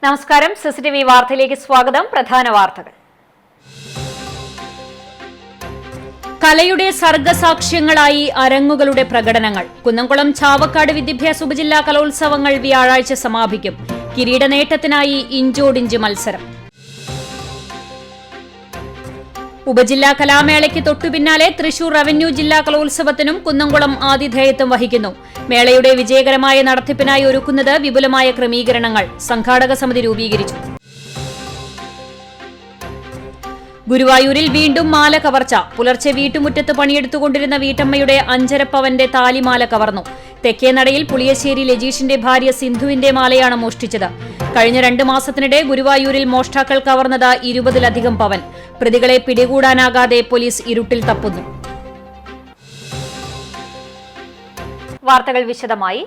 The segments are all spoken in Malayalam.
നമസ്കാരം, സിസിടിവി വാർത്തയിലേക്ക് സ്വാഗതം. പ്രധാന വാർത്തകൾ. കലയുടെ സർഗസാക്ഷ്യങ്ങളായി അരങ്ങുകളുടെ പ്രകടനങ്ങൾ. കുന്നംകുളം ചാവക്കാട് വിദ്യാഭ്യാസ ഉപജില്ലാ കലോത്സവങ്ങൾ വ്യാഴാഴ്ച സമാപിക്കും. കിരീട നേട്ടത്തിനായി ഇഞ്ചോടിഞ്ച് മത്സരം. ഉപജില്ലാ കലാമേളയ്ക്ക് തൊട്ടുപിന്നാലെ തൃശൂർ റവന്യൂ ജില്ലാ കലോത്സവത്തിനും കുന്നംകുളം ആതിഥേയത്വം വഹിക്കുന്നു. മേളയുടെ വിജയകരമായ നടത്തിപ്പിനായി ഒരുക്കുന്നത് വിപുലമായ ക്രമീകരണങ്ങൾ. സംഘാടക സമിതി രൂപീകരിച്ചു. ഗുരുവായൂരിൽ വീണ്ടും മാല കവർച്ച. പുലർച്ചെ വീട്ടുമുറ്റത്ത് പണിയെടുത്തുകൊണ്ടിരുന്ന വീട്ടമ്മയുടെ 5.5 പവന്റെ താലിമാല കവർന്നു. തെക്കേനടയിൽ പുളിയശ്ശേരി ലജീഷിന്റെ ഭാര്യ സിന്ധുവിന്റെ മാലയാണ് മോഷ്ടിച്ചത്. കഴിഞ്ഞ 2 മാസത്തിനിടെ ഗുരുവായൂരിൽ മോഷ്ടാക്കൾ കവർന്നത് 20-ലധികം പവൻ. പ്രതികളെ പിടികൂടാനാകാതെ പോലീസ് ഇരുട്ടിൽ തപ്പുന്നു. വാർത്തകൾ വിശദമായി.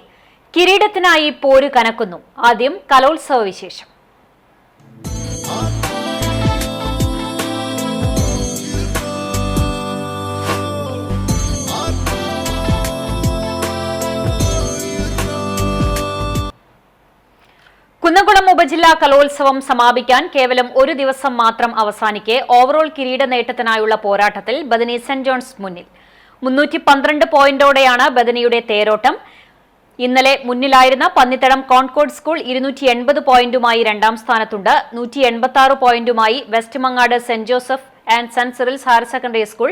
കിരീടത്തിനായി പോര് കനക്കുന്നു. ആദ്യം കലോത്സവ വിശേഷം. കുന്നംകുളം ഉപജില്ലാ കലോത്സവം സമാപിക്കാൻ കേവലം ഒരു ദിവസം മാത്രം അവസാനിക്കെ ഓവറോൾ കിരീട നേട്ടത്തിനായുള്ള പോരാട്ടത്തിൽ ബദനി സെന്റ് ജോൺസ് മുന്നിൽ. 312 പോയിന്റോടെയാണ് ബദനിയുടെ തേരോട്ടം. ഇന്നലെ മുന്നിലായിരുന്ന പന്നിത്തടം കോൺകോർഡ് സ്കൂൾ 280 പോയിന്റുമായി 2ാം സ്ഥാനത്തുണ്ട്. 186 പോയിന്റുമായി west Mangad saint Joseph and saint Cyril's higher secondary school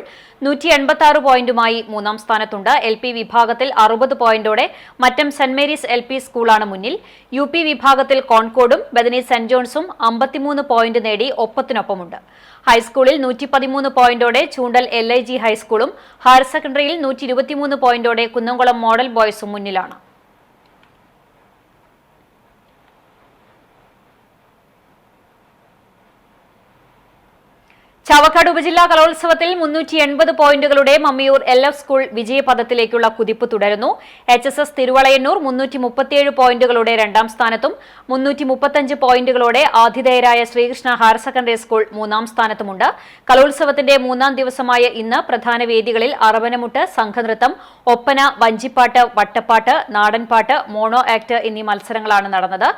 186 പോയിന്റുമായി 3ാം സ്ഥാനത്തുണ്ട്. LP വിഭാഗത്തിൽ 60 പോയിന്റോടെ മറ്റം സെന്റ് മേരീസ് LP സ്കൂളാണ് മുന്നിൽ. UP വിഭാഗത്തിൽ കോൺകോർഡും ബദനി സെന്റ് ജോൺസും 53 പോയിന്റ് നേടി ഒപ്പത്തിനൊപ്പമുണ്ട്. ഹൈസ്കൂളിൽ 113 പോയിന്റോടെ ചൂണ്ടൽ LIG ഹൈസ്കൂളും ഹയർ സെക്കൻഡറിയിൽ 123 പോയിന്റോടെ കുന്നംകുളം മോഡൽ ബോയ്സും മുന്നിലാണ്. ചാവക്കാട് ഉപജില്ലാ കലോത്സവത്തിൽ 380 പോയിന്റുകളുടെ മമ്മിയൂർ LF സ്കൂൾ വിജയപഥത്തിലേക്കുള്ള കുതിപ്പ് തുടരുന്നു. HSS തിരുവളയന്നൂർ 337 പോയിന്റുകളുടെ 2ാം സ്ഥാനത്തും 335 പോയിന്റുകളോടെ ആതിഥേയരായ ശ്രീകൃഷ്ണ ഹയർ സെക്കൻഡറി സ്കൂൾ 3ാം സ്ഥാനത്തുമുണ്ട്. കലോത്സവത്തിന്റെ 3ാം ദിവസമായ ഇന്ന് പ്രധാന വേദികളിൽ അറവനമുട്ട്, സംഘനൃത്തം, ഒപ്പന, വഞ്ചിപ്പാട്ട്, വട്ടപ്പാട്ട്, നാടൻപാട്ട്, മോണോ ആക്ട് എന്നീ മത്സരങ്ങളാണ് നടന്നത്.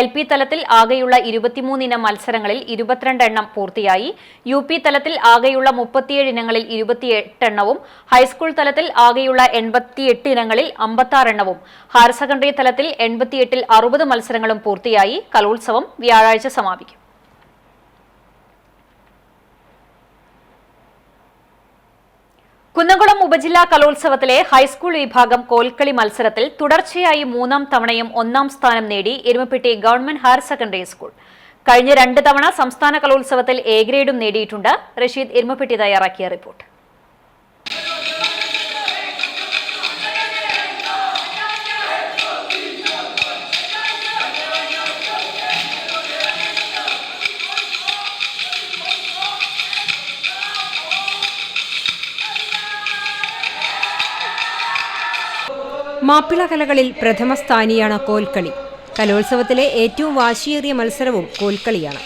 LP തലത്തിൽ ആകെയുള്ള 23 ഇനം മത്സരങ്ങളിൽ 22 എണ്ണം പൂർത്തിയായി. UP തലത്തിൽ ആകെയുള്ള 37 ഇനങ്ങളിൽ 28 എണ്ണവും, ഹൈസ്കൂൾ തലത്തിൽ ആകെയുള്ള 88 ഇനങ്ങളിൽ 56 എണ്ണവും, ഹയർ സെക്കൻഡറി തലത്തിൽ 88-ൽ 60 മത്സരങ്ങളും പൂർത്തിയായി. കലോത്സവം വ്യാഴാഴ്ച സമാപിക്കും. കുന്നംകുളം ഉപജില്ലാ കലോത്സവത്തിലെ ഹൈസ്കൂൾ വിഭാഗം കോൽക്കളി മത്സരത്തിൽ തുടർച്ചയായി 3ാം തവണയും 1ാം സ്ഥാനം നേടി Erumapetty government higher secondary school. കഴിഞ്ഞ 2 തവണ സംസ്ഥാന കലോത്സവത്തിൽ A ഗ്രേഡും നേടിയിട്ടുണ്ട്. റഷീദ് എരുമപ്പെട്ടി തയ്യാറാക്കിയ റിപ്പോർട്ട്. മാപ്പിള കലകളിൽ പ്രഥമ സ്ഥാനിയാണ് കോൽക്കളി. കലോത്സവത്തിലെ ഏറ്റവും വാശിയേറിയ മത്സരവും കോൽക്കളിയാണ്.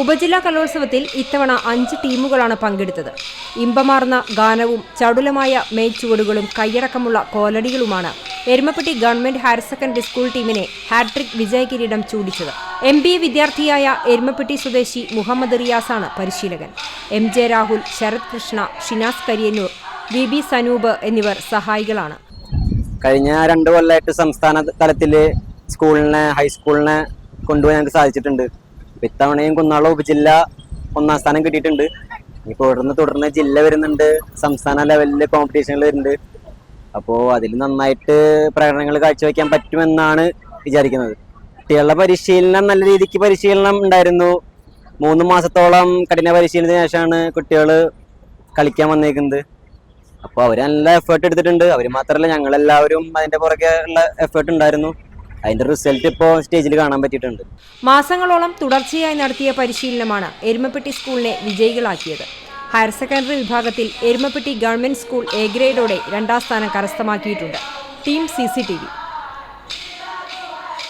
ഉപജില്ലാ കലോത്സവത്തിൽ ഇത്തവണ 5 ടീമുകളാണ് പങ്കെടുത്തത്. ഇമ്പമാർന്ന ഗാനവും ചടുലമായ മേയ്ച്ചുവടുകളും കൈയടക്കമുള്ള കോലടികളുമാണ് Erumapetty government higher secondary school ടീമിനെ ഹാട്രിക് വിജയ കിരീടം ചൂടിച്ചത്. MBA വിദ്യാർത്ഥിയായ എരുമപ്പെട്ടി സ്വദേശി മുഹമ്മദ് റിയാസാണ് പരിശീലകൻ. MJ രാഹുൽ, ശരത് കൃഷ്ണ, ഷിനാസ് കരിയന്നൂർ, VB സനൂപ് എന്നിവർ സഹായികളാണ്. കഴിഞ്ഞ 2 കൊല്ലമായിട്ട് സംസ്ഥാന തലത്തിൽ സ്കൂളിനെ, ഹൈസ്കൂളിനെ കൊണ്ടുപോയി ഞങ്ങൾക്ക് സാധിച്ചിട്ടുണ്ട്. ഇത്തവണയും കുന്നംകുളം ഉപജില്ല 1ാം സ്ഥാനം കിട്ടിയിട്ടുണ്ട്. ഇപ്പോൾ തുടർന്ന് ജില്ല വരുന്നുണ്ട്, സംസ്ഥാന ലെവലിൽ കോമ്പറ്റീഷനുകൾ വരുന്നുണ്ട്. അപ്പോൾ അതിൽ നന്നായിട്ട് പ്രകടനങ്ങൾ കാഴ്ചവെക്കാൻ പറ്റുമെന്നാണ് വിചാരിക്കുന്നത്. കുട്ടികളുടെ പരിശീലനം നല്ല രീതിക്ക് പരിശീലനം ഉണ്ടായിരുന്നു. 3 മാസത്തോളം കഠിന പരിശീലനത്തിന് ശേഷമാണ് കുട്ടികൾ കളിക്കാൻ വന്നേക്കുന്നത്. അപ്പോൾ അവർ നല്ല എഫേർട്ട് എടുത്തിട്ടുണ്ട്. അവർ മാത്രമല്ല, ഞങ്ങളെല്ലാവരും അതിൻ്റെ പുറകെ ഉള്ള എഫേർട്ട് ഉണ്ടായിരുന്നു. അതിന്റെ റിസൾട്ട് ഇപ്പോൾ സ്റ്റേജിൽ കാണാൻ പറ്റിയിട്ടുണ്ട്. മാസങ്ങളോളം തുടർച്ചയായി നടത്തിയ പരിശീലനമാണ് എരുമപ്പെട്ടി സ്കൂളിനെ വിജയികളാക്കിയത്. ഹയർ സെക്കൻഡറി വിഭാഗത്തിൽ എരുമപ്പെട്ടി ഗവൺമെന്റ് സ്കൂൾ A ഗ്രേഡോടെ 2ാം സ്ഥാനം കരസ്ഥമാക്കിയിട്ടുണ്ട്. Team CCTV.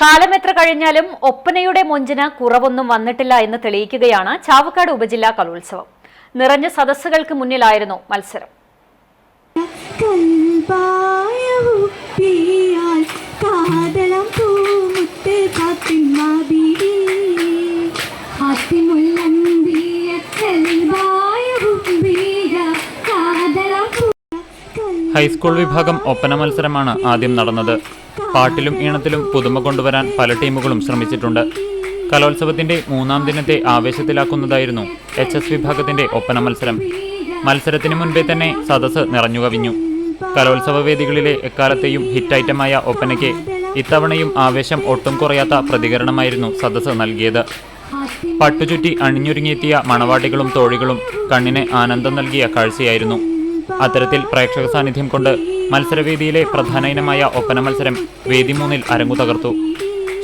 കാലമെത്ര കഴിഞ്ഞാലും ഒപ്പനയുടെ മൊഞ്ചിന് കുറവൊന്നും വന്നിട്ടില്ല എന്ന് തെളിയിക്കുകയാണ് ചാവക്കാട് ഉപജില്ലാ കലോത്സവം. നിറഞ്ഞ സദസ്സുകൾക്ക് മുന്നിലായിരുന്നു മത്സരം. കാതളം പൂമുത്ത് ഫാത്തിമ ബീവി ഹൈസ്കൂൾ വിഭാഗം ഒപ്പന മത്സരമാണ് ആദ്യം നടന്നത്. പാട്ടിലും ഈണത്തിലും പുതുമ കൊണ്ടുവരാൻ പല ടീമുകളും ശ്രമിച്ചിട്ടുണ്ട്. കലോത്സവത്തിന്റെ 3-ാം ദിനത്തെ ആവേശത്തിലാക്കുന്നതായിരുന്നു HS വിഭാഗത്തിന്റെ ഒപ്പന മത്സരം. മത്സരത്തിന് മുൻപേ തന്നെ സദസ്സ് നിറഞ്ഞുകവിഞ്ഞു. കലോത്സവ വേദികളിലെ എക്കാലത്തെയും ഹിറ്റ് ഐറ്റമായ ഒപ്പനയ്ക്ക് ഇത്തവണയും ആവേശം ഒട്ടും കുറയാത്ത പ്രതികരണമായിരുന്നു സദസ്സ് നൽകിയത്. പട്ടുചുറ്റി അണിഞ്ഞൊരുങ്ങിയെത്തിയ മണവാട്ടികളും തോഴികളും കണ്ണിന് ആനന്ദം നൽകിയ കാഴ്ചയായിരുന്നു. അത്തരത്തിൽ പ്രേക്ഷക സാന്നിധ്യം കൊണ്ട് മത്സരവേദിയിലെ പ്രധാന ഇനമായ ഒപ്പന മത്സരം വേദി 3-ൽ അരങ്ങു തകർത്തു.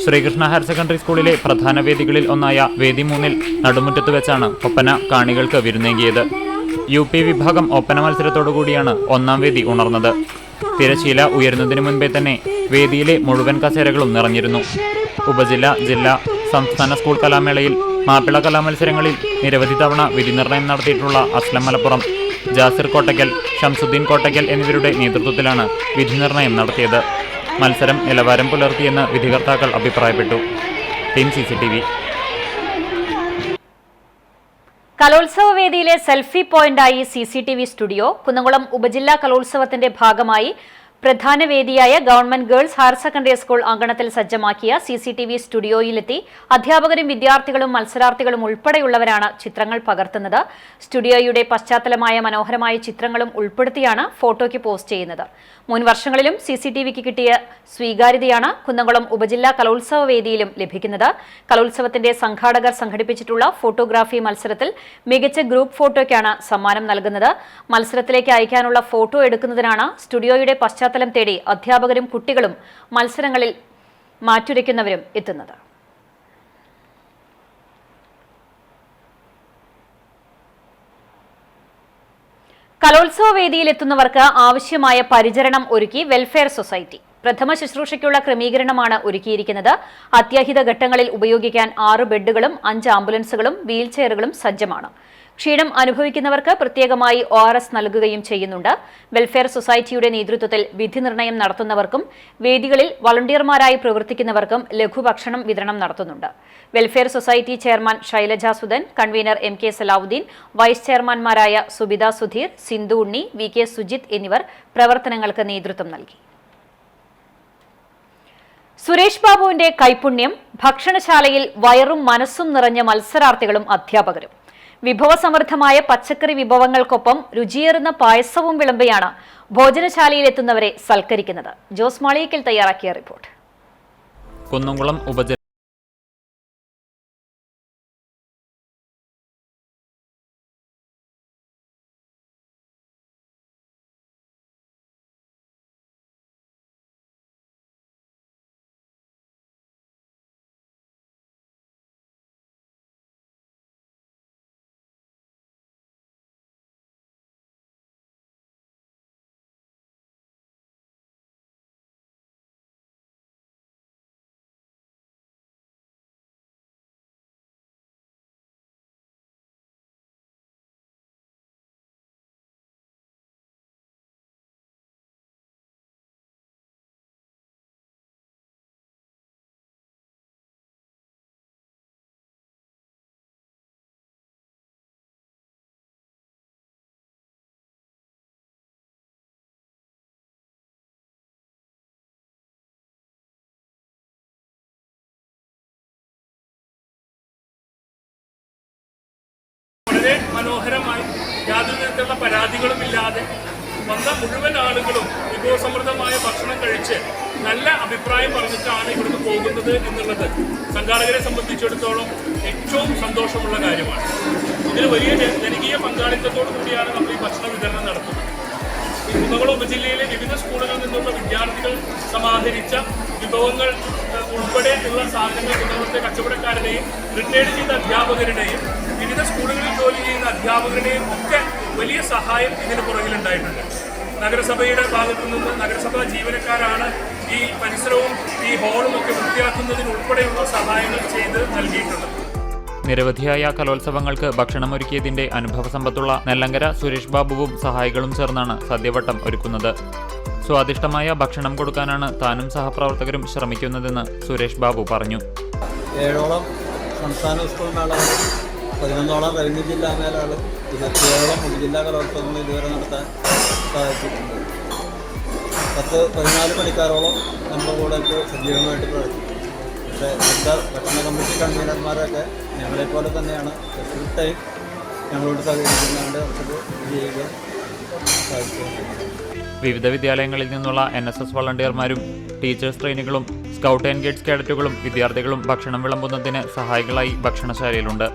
ശ്രീകൃഷ്ണ ഹയർ സെക്കൻഡറി സ്കൂളിലെ പ്രധാന വേദികളിൽ ഒന്നായ വേദി 3-ൽ നടുമുറ്റത്ത് വെച്ചാണ് ഒപ്പന കാണികൾക്ക് വിരുന്നേകിയത്. UP വിഭാഗം ഒപ്പന മത്സരത്തോടുകൂടിയാണ് 1-ാം വേദി ഉണർന്നത്. തിരശീല ഉയരുന്നതിന് മുൻപേ തന്നെ വേദിയിലെ മുഴുവൻ കസേരകളും നിറഞ്ഞിരുന്നു. ഉപജില്ല, ജില്ലാ, സംസ്ഥാന സ്കൂൾ കലാമേളയിൽ മാപ്പിള കലാമത്സരങ്ങളിൽ നിരവധി തവണ വിധിനിർണയം നടത്തിയിട്ടുള്ള അസ്ലം മലപ്പുറം, ജാസിർ കോട്ടയ്ക്കൽ, ഷംസുദ്ദീൻ കോട്ടയ്ക്കൽ എന്നിവരുടെ നേതൃത്വത്തിലാണ് വിധിനിർണയം നടത്തിയത്. മത്സരം നിലവാരം പുലർത്തിയെന്ന് വിധികർത്താക്കൾ അഭിപ്രായപ്പെട്ടു. Team CCTV. കലോത്സവ വേദിയിലെ സെൽഫി പോയിന്റായി CCTV സ്റ്റുഡിയോ കുന്നംകുളം ഉപജില്ലാ കലോത്സവത്തിന്റെ ഭാഗമായി പ്രധാന വേദിയായ government girls higher secondary school അങ്കണത്തിൽ സജ്ജമാക്കിയ CCTV സ്റ്റുഡിയോയിലെത്തി അധ്യാപകരും വിദ്യാർത്ഥികളും മത്സരാർത്ഥികളും ഉൾപ്പെടെയുള്ളവരാണ് ചിത്രങ്ങൾ പകർത്തുന്നത്. സ്റ്റുഡിയോയുടെ പശ്ചാത്തലമായ മനോഹരമായ ചിത്രങ്ങളും ഉൾപ്പെടുത്തിയാണ് ഫോട്ടോയ്ക്ക് പോസ്റ്റ് ചെയ്യുന്നത്. മുൻ വർഷങ്ങളിലും CCTVക്ക് കിട്ടിയ സ്വീകാര്യതയാണ് കുന്നംകുളം ഉപജില്ലാ കലോത്സവ വേദിയിലും ലഭിക്കുന്നത്. കലോത്സവത്തിന്റെ സംഘാടകർ സംഘടിപ്പിച്ചിട്ടുള്ള ഫോട്ടോഗ്രാഫി മത്സരത്തിൽ മികച്ച ഗ്രൂപ്പ് ഫോട്ടോയ്ക്കാണ് സമ്മാനം നൽകുന്നത്. മത്സരത്തിലേക്ക് അയക്കാനുള്ള ഫോട്ടോ എടുക്കുന്നതിനാണ് സ്റ്റുഡിയോയുടെ പശ്ചാത്തലം തേടി അധ്യാപകരും കുട്ടികളും മത്സരങ്ങളിൽ മാറ്റുരയ്ക്കുന്നവരും എത്തുന്നത്. കലോത്സവ വേദിയിൽ എത്തുന്നവർക്ക് ആവശ്യമായ പരിചരണം ഒരുക്കി വെൽഫെയർ സൊസൈറ്റി. പ്രഥമ ശുശ്രൂഷയ്ക്കുള്ള ക്രമീകരണമാണ് ഒരുക്കിയിരിക്കുന്നത്. അത്യാഹിത ഘട്ടങ്ങളിൽ ഉപയോഗിക്കാൻ 6 ബെഡുകളും 5 ആംബുലൻസുകളും വീൽചെയറുകളും സജ്ജമാണ്. ക്ഷീണം അനുഭവിക്കുന്നവർക്ക് പ്രത്യേകമായി ORS നൽകുകയും ചെയ്യുന്നുണ്ട്. വെൽഫെയർ സൊസൈറ്റിയുടെ നേതൃത്വത്തിൽ വിധി നിർണയം നടത്തുന്നവർക്കും വേദികളിൽ വളണ്ടിയർമാരായി പ്രവർത്തിക്കുന്നവർക്കും ലഘുഭക്ഷണം വിതരണം നടത്തുന്നുണ്ട്. Welfare society chairman Shailaja Sudhan, convener MK Salavudheen, vice ചെയർമാൻമാരായ സുബിത സുധീർ, സിന്ധു ഉണ്ണി, VK സുജിത് എന്നിവർ പ്രവർത്തനങ്ങൾക്ക് നേതൃത്വം നൽകി. സുരേഷ് ബാബുവിന്റെ കൈപുണ്യം. ഭക്ഷണശാലയിൽ വയറും മനസ്സും നിറഞ്ഞ മത്സരാർത്ഥികളും അധ്യാപകരും. വിഭവസമൃദ്ധമായ പച്ചക്കറി വിഭവങ്ങൾക്കൊപ്പം രുചിയേറുന്ന പായസവും വിളമ്പിയാണ് ഭോജനശാലയിലെത്തുന്നവരെ സൽക്കരിക്കുന്നത്. ജോസ് മാളിയേക്കൽ തയ്യാറാക്കിയ റിപ്പോർട്ട്. കുന്നംകുളം ഉപജില്ല വളരെ മനോഹരമായി യാതൊരു തരത്തിലുള്ള പരാതികളുമില്ലാതെ വന്ന മുഴുവൻ ആളുകളും വിഭവസമൃദ്ധമായ ഭക്ഷണം കഴിച്ച് നല്ല അഭിപ്രായം പറഞ്ഞിട്ടാണ് ഇവിടുന്ന് പോകുന്നത് എന്നുള്ളത് സംഘാടകരെ സംബന്ധിച്ചിടത്തോളം ഏറ്റവും സന്തോഷമുള്ള കാര്യമാണ്. ഇതിന് വലിയ ജനകീയ പങ്കാളിത്തത്തോടു കൂടിയാണ് നമ്മൾ ഈ ഭക്ഷണ വിതരണം നടത്തുന്നത്. കുന്നംകുളം ഉപജില്ലയിലെ വിവിധ സ്കൂളുകളിൽ നിന്നുള്ള വിദ്യാർത്ഥികൾ സമാഹരിച്ച വിഭവങ്ങൾ ഉൾപ്പെടെയുള്ള സാധനങ്ങൾ കുന്നംകുളത്തെ കച്ചവടക്കാരുടെയും റിട്ടയർഡ് ചെയ്ത അധ്യാപകരുടെയും വിവിധ സ്കൂളുകളിൽ ജോലി ചെയ്യുന്ന അധ്യാപകരുടെയും ഒക്കെ വലിയ സഹായം ഇതിന് പുറകിലുണ്ടായിട്ടുണ്ട്. നഗരസഭയുടെ ഭാഗത്തു നിന്ന് നഗരസഭാ ജീവനക്കാരാണ് ഈ പരിസരവും ഈ ഹാളും ഒക്കെ വൃത്തിയാക്കുന്നതിനുൾപ്പെടെയുള്ള സഹായങ്ങൾ ചെയ്ത് നൽകിയിട്ടുള്ളത്. നിരവധിയായ കലോത്സവങ്ങൾക്ക് ഭക്ഷണമൊരുക്കിയതിന്റെ അനുഭവസമ്പത്തുള്ള നെല്ലങ്കര സുരേഷ് ബാബുവും സഹായികളും ചേർന്നാണ് സദ്യവട്ടം ഒരുക്കുന്നത്. സ്വാദിഷ്ടമായ ഭക്ഷണം കൊടുക്കാനാണ് താനും സഹപ്രവർത്തകരും ശ്രമിക്കുന്നതെന്ന് സുരേഷ് ബാബു പറഞ്ഞു. 7ഓളം സംസ്ഥാന സ്കൂൾ മേളകൾ, 11ഓളം റവന്യൂ ജില്ലാ മേളകൾ, 27ഓളം ഉപജില്ലാ കലോത്സവങ്ങൾ ഇതുവരെ നടത്താൻ സാധിച്ചിട്ടുണ്ട്. 14 പണിക്കാരോളം നമ്മുടെ കൂടെ ഇപ്പോൾ സജീവമായിട്ട് പ്രവർത്തിക്കും. പക്ഷേ എല്ലാ ഭക്ഷണ കമ്മിറ്റി കൺവീനർമാരൊക്കെ ഞങ്ങളെപ്പോലെ തന്നെയാണ് ഫുൾ ടൈം ഞങ്ങളോട് സഹകരിക്കുന്നുണ്ട്. നമുക്കത് വിജയിക്കാൻ സാധിച്ചു. വിവിധ വിദ്യാലയങ്ങളിൽ നിന്നുള്ള NSS വളണ്ടിയർമാരും ടീച്ചേഴ്സ് ട്രെയിനികളും സ്കൗട്ട് ആൻഡ് ഗൈഡ്സ് കേഡറ്റുകളും വിദ്യാർത്ഥികളും ഭക്ഷണം വിളമ്പുന്നതിന് സഹായികളായി ഭക്ഷണശാലയിലുണ്ട്.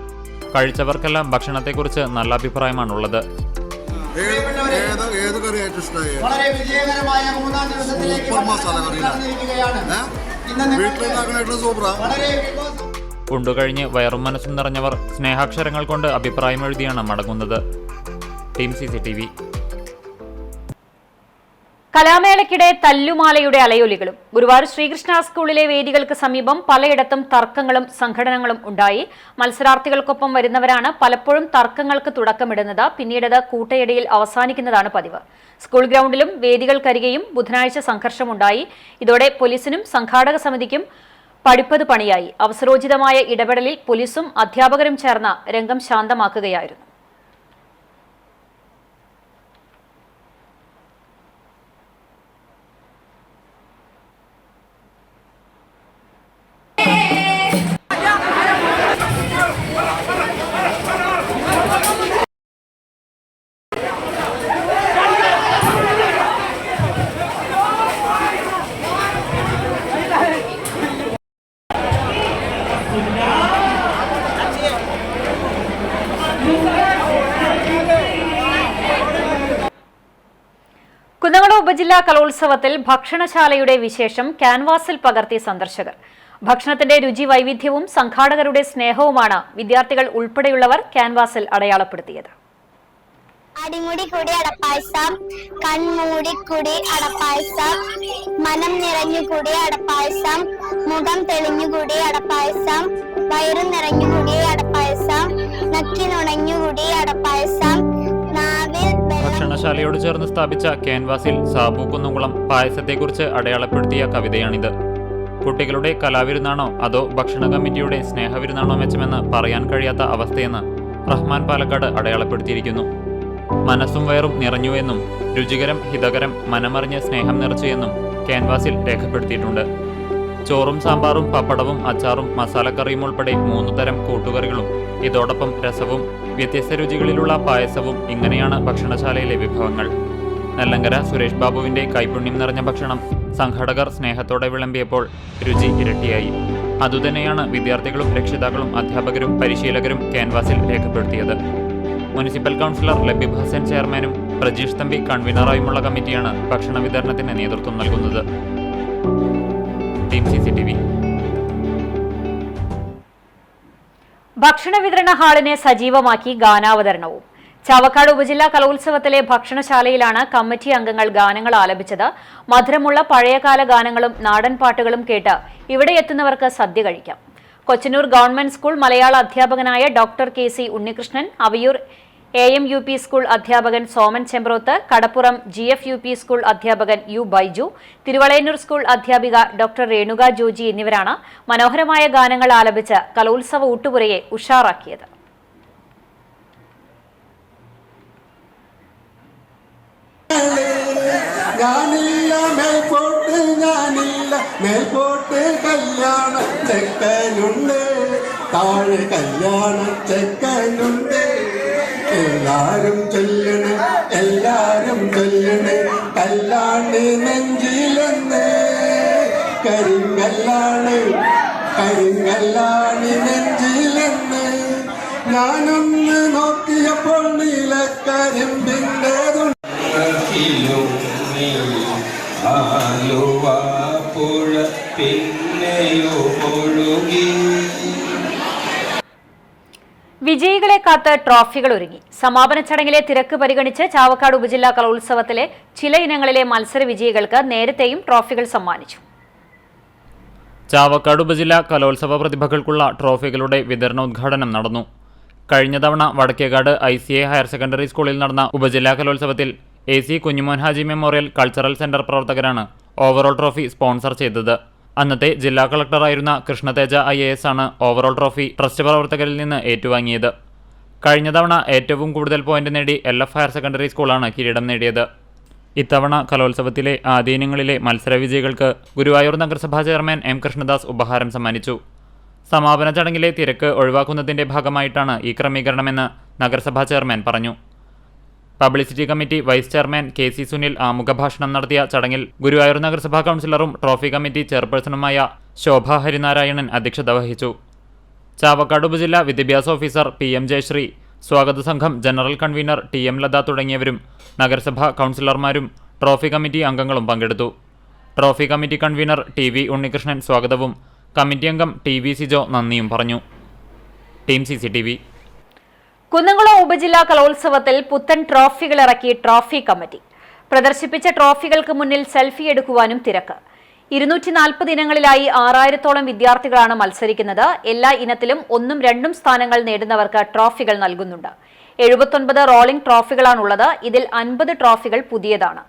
കഴിച്ചവർക്കെല്ലാം ഭക്ഷണത്തെക്കുറിച്ച് നല്ല അഭിപ്രായമാണുള്ളത്. വളരെ വിജയകരമായ 3-ാം ദിവസത്തിലേക്ക് ഉണ്ടുകഴിഞ്ഞ് വയറും മനസ്സും നിറഞ്ഞവർ സ്നേഹാക്ഷരങ്ങൾ കൊണ്ട് അഭിപ്രായം എഴുതിയാണ് മടങ്ങുന്നത്. Team CCTV. കലാമേളയ്ക്കിടെ തല്ലുമാലയുടെ അലയൊലികളും. ഗുരുവായൂർ ശ്രീകൃഷ്ണ സ്കൂളിലെ വേദികൾക്ക് സമീപം പലയിടത്തും തർക്കങ്ങളും സംഘടനകളും ഉണ്ടായി. മത്സരാർത്ഥികൾക്കൊപ്പം വരുന്നവരാണ് പലപ്പോഴും തർക്കങ്ങൾക്ക് തുടക്കമിടുന്നത്. പിന്നീടത് കൂട്ടയടിയിൽ അവസാനിക്കുന്നതാണ് പതിവ്. സ്കൂൾ ഗ്രൗണ്ടിലും വേദികൾക്കരികെയും ബുധനാഴ്ച സംഘർഷമുണ്ടായി. ഇതോടെ പോലീസിനും സംഘാടക സമിതിക്കും പഠിപ്പത് പണിയായി. അവസരോചിതമായ ഇടപെടലിൽ പോലീസും അധ്യാപകരും ചേർന്ന് രംഗം ശാന്തമാക്കുകയായിരുന്നു. കുന്നംകുളം ഉപജില്ലാ കലോത്സവത്തിൽ ഭക്ഷണശാലയുടെ വിശേഷം ക്യാൻവാസിൽ പകർത്തി സന്ദർശകർ. ഭക്ഷണത്തിന്റെ രുചി വൈവിധ്യവും സംഘാടകരുടെ സ്നേഹവുമാണ് വിദ്യാർത്ഥികൾ ഉൾപ്പെടെയുള്ളവർ ക്യാൻവാസിൽ അടയാളപ്പെടുത്തിയത്. അടിമുടി കൂടി അടപ്പായസം, കൺമൂടി കൂടി അടപ്പായസം, മനം നിറഞ്ഞുകൂടി അടപ്പായസം, മുഖം തെളിഞ്ഞുകൂടി അടപ്പായസം, വയറു നിറഞ്ഞുകൂടി അടപ്പായസം, നക്കി നുണഞ്ഞുകൂടി അടപ്പായസം, നാവിൽ. ഭക്ഷണശാലയോട് ചേർന്ന് സ്ഥാപിച്ച ക്യാൻവാസിൽ സാബു കുന്നംകുളം പായസത്തെക്കുറിച്ച് അടയാളപ്പെടുത്തിയ കവിതയാണിത്. കുട്ടികളുടെ കലാവിരുന്നാണോ അതോ ഭക്ഷണ കമ്മിറ്റിയുടെ സ്നേഹവിരുന്നാണോ മെച്ചമെന്ന് പറയാൻ കഴിയാത്ത അവസ്ഥയെന്ന് റഹ്മാൻ പാലക്കാട് അടയാളപ്പെടുത്തിയിരിക്കുന്നു. മനസ്സും വയറും നിറഞ്ഞുവെന്നും രുചികരം ഹിതകരം മനമറിഞ്ഞ് സ്നേഹം നിറച്ചു എന്നും ക്യാൻവാസിൽ രേഖപ്പെടുത്തിയിട്ടുണ്ട്. ചോറും സാമ്പാറും പപ്പടവും അച്ചാറും മസാലക്കറിയും ഉൾപ്പെടെ 3 തരം കൂട്ടുകറികളും ഇതോടൊപ്പം രസവും വ്യത്യസ്ത രുചികളിലുള്ള പായസവും ഇങ്ങനെയാണ് ഭക്ഷണശാലയിലെ വിഭവങ്ങൾ. നെല്ലങ്കര സുരേഷ് ബാബുവിന്റെ കൈപുണ്യം നിറഞ്ഞ ഭക്ഷണം സംഘാടകർ സ്നേഹത്തോടെ വിളമ്പിയപ്പോൾ രുചി ഇരട്ടിയായി. അതുതന്നെയാണ് വിദ്യാർത്ഥികളും രക്ഷിതാക്കളും അധ്യാപകരും പരിശീലകരും ക്യാൻവാസിൽ രേഖപ്പെടുത്തിയത്. മുനിസിപ്പൽ കൗൺസിലർ ലബീബ് ഹസൻ ചെയർമാനും പ്രജീഷ് തമ്പി കൺവീനറായുമുള്ള കമ്മിറ്റിയാണ് ഭക്ഷണ വിതരണത്തിന് നേതൃത്വം നൽകുന്നത്. Team CCTV. ഭക്ഷണ വിതരണ ഹാളിനെ സജീവമാക്കി ഗാനാവതരണവും. ചാവക്കാട് ഉപജില്ലാ കലോത്സവത്തിലെ ഭക്ഷണശാലയിലാണ് കമ്മിറ്റി അംഗങ്ങൾ ഗാനങ്ങൾ ആലപിച്ചത്. മധുരമുള്ള പഴയകാല ഗാനങ്ങളും നാടൻ പാട്ടുകളും കേട്ട് ഇവിടെ എത്തുന്നവർക്ക് സദ്യ കഴിക്കാം. കൊച്ചനൂർ ഗവൺമെന്റ് സ്കൂൾ മലയാള അധ്യാപകനായ doctor KC Unnikrishnan, Avayoor AMUP school അധ്യാപകൻ സോമൻ ചെമ്പ്രോത്ത്, കടപ്പുറം GFUP സ്കൂൾ അധ്യാപകൻ U ബൈജു, തിരുവളയന്നൂർ സ്കൂൾ അധ്യാപിക ഡോക്ടർ രേണുക ജോജി എന്നിവരാണ് മനോഹരമായ ഗാനങ്ങൾ ആലപിച്ച് കലോത്സവ ഊട്ടുപുരയെ ഉഷാറാക്കിയത്. മേൽപോട്ട് കല്യാണ ചെക്കനുണ്ട്, താഴെ കല്യാണ ചെക്കനുണ്ട്. എല്ലാരും ചൊല്ലണേ, എല്ലാരും ചൊല്ലണേ, കല്യാണി നെഞ്ചിലെന്ന്. കരിങ്കല്ലാണ്, കരിങ്കല്ലാണി നെഞ്ചിലെന്ന്. ഞാനൊന്ന് നോക്കിയപ്പോൾ നീലക്കരിമ്പിൻ്റെതുണ്ട്. വിജയികളെ കാത്ത് ട്രോഫികൾ ഒരുങ്ങി. സമാപന ചടങ്ങിലെ തിരക്ക് പരിഗണിച്ച് ചാവക്കാട് ഉപജില്ലാ കലോത്സവത്തിലെ ചില ഇനങ്ങളിലെ മത്സര വിജയികൾക്ക് നേരത്തെയും ട്രോഫികൾ സമ്മാനിച്ചു. ചാവക്കാട് ഉപജില്ലാ കലോത്സവ പ്രതിഭകൾക്കുള്ള ട്രോഫികളുടെ വിതരണോദ്ഘാടനം നടന്നു. കഴിഞ്ഞ തവണ വടക്കേകാട് ICA ഹയർ സെക്കൻഡറി സ്കൂളിൽ നടന്ന ഉപജില്ലാ കലോത്സവത്തിൽ AC Kunjumon Haji memorial cultural centre പ്രവർത്തകരാണ് ഓവറോൾ ട്രോഫി സ്പോൺസർ ചെയ്തത്. അന്നത്തെ ജില്ലാ കളക്ടറായിരുന്ന കൃഷ്ണതേജ IAS ആണ് ഓവറോൾ ട്രോഫി ട്രസ്റ്റ് പ്രവർത്തകരിൽ നിന്ന് ഏറ്റുവാങ്ങിയത്. കഴിഞ്ഞ തവണ ഏറ്റവും കൂടുതൽ പോയിന്റ് നേടി LF ഹയർ സെക്കൻഡറി സ്കൂളാണ് കിരീടം നേടിയത്. ഇത്തവണ കലോത്സവത്തിലെ ആദ്യ ഇനങ്ങളിലെ മത്സരവിജയികൾക്ക് ഗുരുവായൂർ നഗരസഭാ ചെയർമാൻ എം കൃഷ്ണദാസ് ഉപഹാരം സമ്മാനിച്ചു. സമാപന ചടങ്ങിലെ തിരക്ക് ഒഴിവാക്കുന്നതിന്റെ ഭാഗമായിട്ടാണ് ഈ ക്രമീകരണമെന്ന് നഗരസഭാ ചെയർമാൻ പറഞ്ഞു. Publicity committee vice chairman KC Sunil ആമുഖഭാഷണം നടത്തിയ ചടങ്ങിൽ ഗുരുവായൂർ നഗരസഭാ കൗൺസിലറും ട്രോഫി കമ്മിറ്റി ചെയർപേഴ്സണുമായ ശോഭ ഹരിനാരായണൻ അധ്യക്ഷത വഹിച്ചു. ചാവക്കാട് ഉപജില്ലാ വിദ്യാഭ്യാസ ഓഫീസർ PM ജയശ്രീ, സ്വാഗത സംഘം ജനറൽ കൺവീനർ TM ലത തുടങ്ങിയവരും നഗരസഭാ കൗൺസിലർമാരും ട്രോഫി കമ്മിറ്റി അംഗങ്ങളും പങ്കെടുത്തു. Trophy committee convener TV Unnikrishnan സ്വാഗതവും കമ്മിറ്റി അംഗം TV സിജോ നന്ദിയും പറഞ്ഞു. Team CCTV. കുന്നംകുളം ഉപജില്ലാ കലോത്സവത്തിൽ പുത്തൻ ട്രോഫികൾ ഇറക്കി ട്രോഫി കമ്മിറ്റി. പ്രദർശിപ്പിച്ച ട്രോഫികൾക്ക് മുന്നിൽ സെൽഫി എടുക്കുവാനും തിരക്ക്. 240 ഇനങ്ങളിലായി 6000-ഓളം വിദ്യാർത്ഥികളാണ് മത്സരിക്കുന്നത്. എല്ലാ ഇനത്തിലും 1ഉം 2ഉം സ്ഥാനങ്ങൾ നേടുന്നവർക്ക് ട്രോഫികൾ നൽകുന്നുണ്ട്. 79 റോളിംഗ് ട്രോഫികളാണുള്ളത്. ഇതിൽ 50 ട്രോഫികൾ പുതിയതാണ്.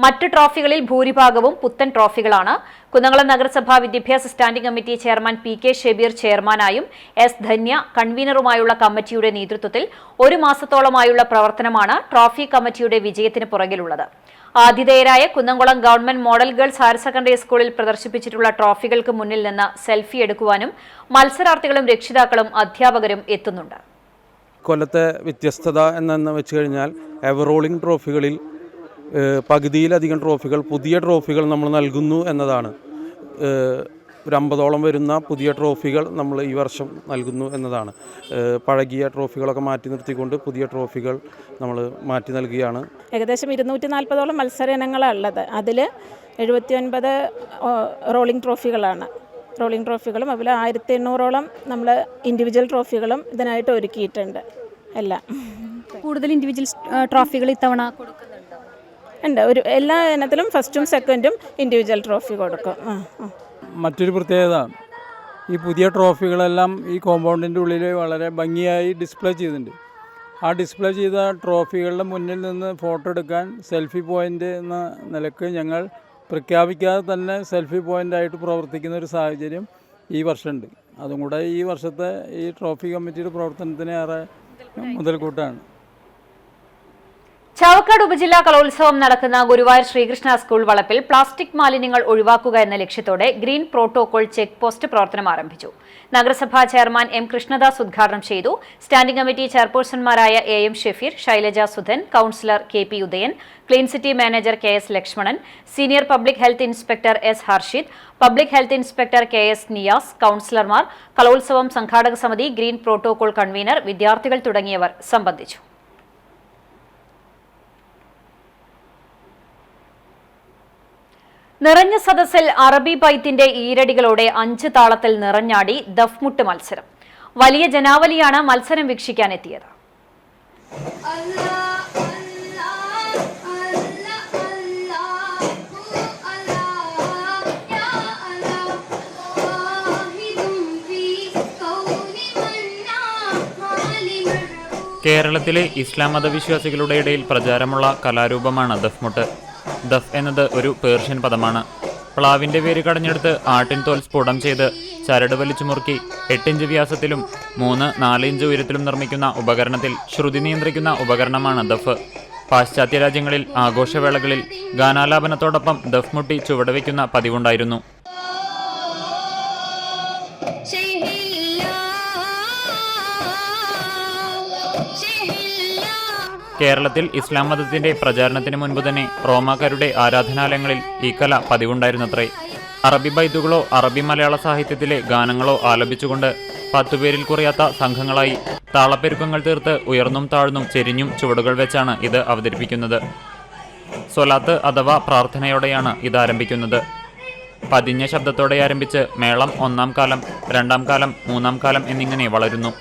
മറ്റ് ട്രോഫികളിൽ ഭൂരിഭാഗവും പുത്തൻ ട്രോഫികളാണ്. കുന്നംകുളം നഗരസഭാ വിദ്യാഭ്യാസ standing committee chairman PK Shebeer ചെയർമാനായും S ധന്യ കൺവീനറുമായുള്ള കമ്മിറ്റിയുടെ നേതൃത്വത്തിൽ 1 മാസത്തോളമായുള്ള പ്രവർത്തനമാണ് ട്രോഫി കമ്മിറ്റിയുടെ വിജയത്തിന് പുറകിലുള്ളത്. ആതിഥേയരായ Kunnamkulam government model girls higher secondary സ്കൂളിൽ പ്രദർശിപ്പിച്ചിട്ടുള്ള ട്രോഫികൾക്ക് മുന്നിൽ നിന്ന് സെൽഫി എടുക്കുവാനും മത്സരാർത്ഥികളും രക്ഷിതാക്കളും അധ്യാപകരും എത്തുന്നുണ്ട്. കൊല്ലത്തെ വ്യത്യസ്തത എന്നു വെച്ച് കഴിഞ്ഞാൽ എവർ റോളിംഗ് ട്രോഫികളിൽ പകുതിയിലധികം ട്രോഫികൾ, പുതിയ ട്രോഫികൾ നമ്മൾ നൽകുന്നു എന്നതാണ്. ഒരു 50ഓളം വരുന്ന പുതിയ ട്രോഫികൾ നമ്മൾ ഈ വർഷം നൽകുന്നു എന്നതാണ്. പഴകിയ ട്രോഫികളൊക്കെ മാറ്റി നിർത്തിക്കൊണ്ട് പുതിയ ട്രോഫികൾ നമ്മൾ മാറ്റി നൽകുകയാണ്. ഏകദേശം 240ഓളം മത്സര ഇനങ്ങളാണ് ഉള്ളത്. അതിൽ 79 റോളിംഗ് ട്രോഫികളാണ്. റോളിംഗ് ട്രോഫികളും അതുപോലെ 1800ഓളം നമ്മൾ ഇൻഡിവിജ്വൽ ട്രോഫികളും ഇതിനായിട്ട് ഒരുക്കിയിട്ടുണ്ട്. എല്ലാം കൂടുതൽ ഇൻഡിവിജ്വൽ ട്രോഫികൾ ഇത്തവണ കൊടുക്കുന്നുണ്ട്. ഒരു എല്ലാ ഇനത്തിലും ഫസ്റ്റും സെക്കൻഡും ഇൻഡിവിജ്വൽ ട്രോഫി കൊടുക്കും. മറ്റൊരു പ്രത്യേകത, ഈ പുതിയ ട്രോഫികളെല്ലാം ഈ കോമ്പൗണ്ടിൻ്റെ ഉള്ളിൽ വളരെ ഭംഗിയായി ഡിസ്പ്ലേ ചെയ്തിട്ടുണ്ട്. ആ ഡിസ്പ്ലേ ചെയ്ത ട്രോഫികളുടെ മുന്നിൽ നിന്ന് ഫോട്ടോ എടുക്കാൻ സെൽഫി പോയിൻ്റ് എന്ന നിലക്ക് ഞങ്ങൾ പ്രഖ്യാപിക്കാതെ തന്നെ സെൽഫി പോയിൻ്റായിട്ട് പ്രവർത്തിക്കുന്ന ഒരു സാഹചര്യം ഈ വർഷമുണ്ട്. അതും കൂടെ ഈ വർഷത്തെ ഈ ട്രോഫി കമ്മിറ്റിയുടെ പ്രവർത്തനത്തിന് ഏറെ മുതൽക്കൂട്ടാണ്. ചാവക്കാട് ഉപജില്ലാ കലോത്സവം നടക്കുന്ന ഗുരുവായൂർ ശ്രീകൃഷ്ണ സ്കൂൾ വളപ്പിൽ പ്ലാസ്റ്റിക് മാലിന്യങ്ങൾ ഒഴിവാക്കുക എന്ന ലക്ഷ്യത്തോടെ ഗ്രീൻ പ്രോട്ടോകോൾ ചെക്ക് പോസ്റ്റ് പ്രവർത്തനം ആരംഭിച്ചു. നഗരസഭാ ചെയർമാൻ M കൃഷ്ണദാസ് ഉദ്ഘാടനം ചെയ്തു. സ്റ്റാൻഡിംഗ് കമ്മിറ്റി ചെയർപേഴ്സൺമാരായ AM Shefeer, Shailaja Sudhan, councillor KP Udayan, clean city manager KS Lakshmanan, senior public health inspector S Harshith, public health inspector KS Niyas, കൌൺസിലർമാർ, കലോത്സവം സംഘാടക സമിതി, ഗ്രീൻ പ്രോട്ടോകോൾ കൺവീനർ, വിദ്യാർത്ഥികൾ തുടങ്ങിയവർ സംബന്ധിച്ചു. നിറഞ്ഞ സദസ്സിൽ അറബി ബൈത്തിന്റെ ഈരടികളോടെ 5 താളത്തിൽ നിറഞ്ഞാടി ദഫ്മുട്ട് മത്സരം. വലിയ ജനാവലിയാണ് മത്സരം വീക്ഷിക്കാനെത്തിയത്. കേരളത്തിലെ ഇസ്ലാം മതവിശ്വാസികളുടെ ഇടയിൽ പ്രചാരമുള്ള കലാരൂപമാണ് ദഫ്മുട്ട്. ദഫ് എന്നത് ഒരു പേർഷ്യൻ പദമാണ്. പ്ലാവിന്റെ വേര് കടഞ്ഞെടുത്ത് ആട്ടിൻ തോൽ സ്ഫുടം ചെയ്ത് ചരട് വലിച്ചു മുറുക്കി 8 ഇഞ്ച് വ്യാസത്തിലും 3-4 ഇഞ്ച് ഉയരത്തിലും നിർമ്മിക്കുന്ന ഉപകരണത്തിൽ ശ്രുതി നിയന്ത്രിക്കുന്ന ഉപകരണമാണ് ദഫ്. പാശ്ചാത്യ രാജ്യങ്ങളിൽ ആഘോഷവേളകളിൽ ഗാനാലാപനത്തോടൊപ്പം ദഫ് മുട്ടി ചുവടുവയ്ക്കുന്ന പതിവുണ്ടായിരുന്നു. കേരളത്തിൽ ഇസ്ലാം മതത്തിന്റെ പ്രചാരണത്തിന് മുൻപ് തന്നെ റോമാക്കാരുടെ ആരാധനാലയങ്ങളിൽ ഈ കല പതിവുണ്ടായിരുന്നത്രേ. അറബി ബൈത്തുകളോ അറബി മലയാള സാഹിത്യത്തിലെ ഗാനങ്ങളോ ആലപിച്ചുകൊണ്ട് 10 പേരിൽ കുറയാത്ത സംഘങ്ങളായി താളപ്പെരുക്കങ്ങൾ തീർത്ത് ഉയർന്നും താഴ്ന്നും ചെരിഞ്ഞും ചുവടുകൾ വെച്ചാണ് ഇത് അവതരിപ്പിക്കുന്നത്. സ്വലാത്ത് അഥവാ പ്രാർത്ഥനയോടെയാണ് ഇത് ആരംഭിക്കുന്നത്. പതിഞ്ഞ ശബ്ദത്തോടെ ആരംഭിച്ച് മേളം 1-ാം കാലം, 2-ാം കാലം, 3-ാം കാലം എന്നിങ്ങനെ വളരുന്നു.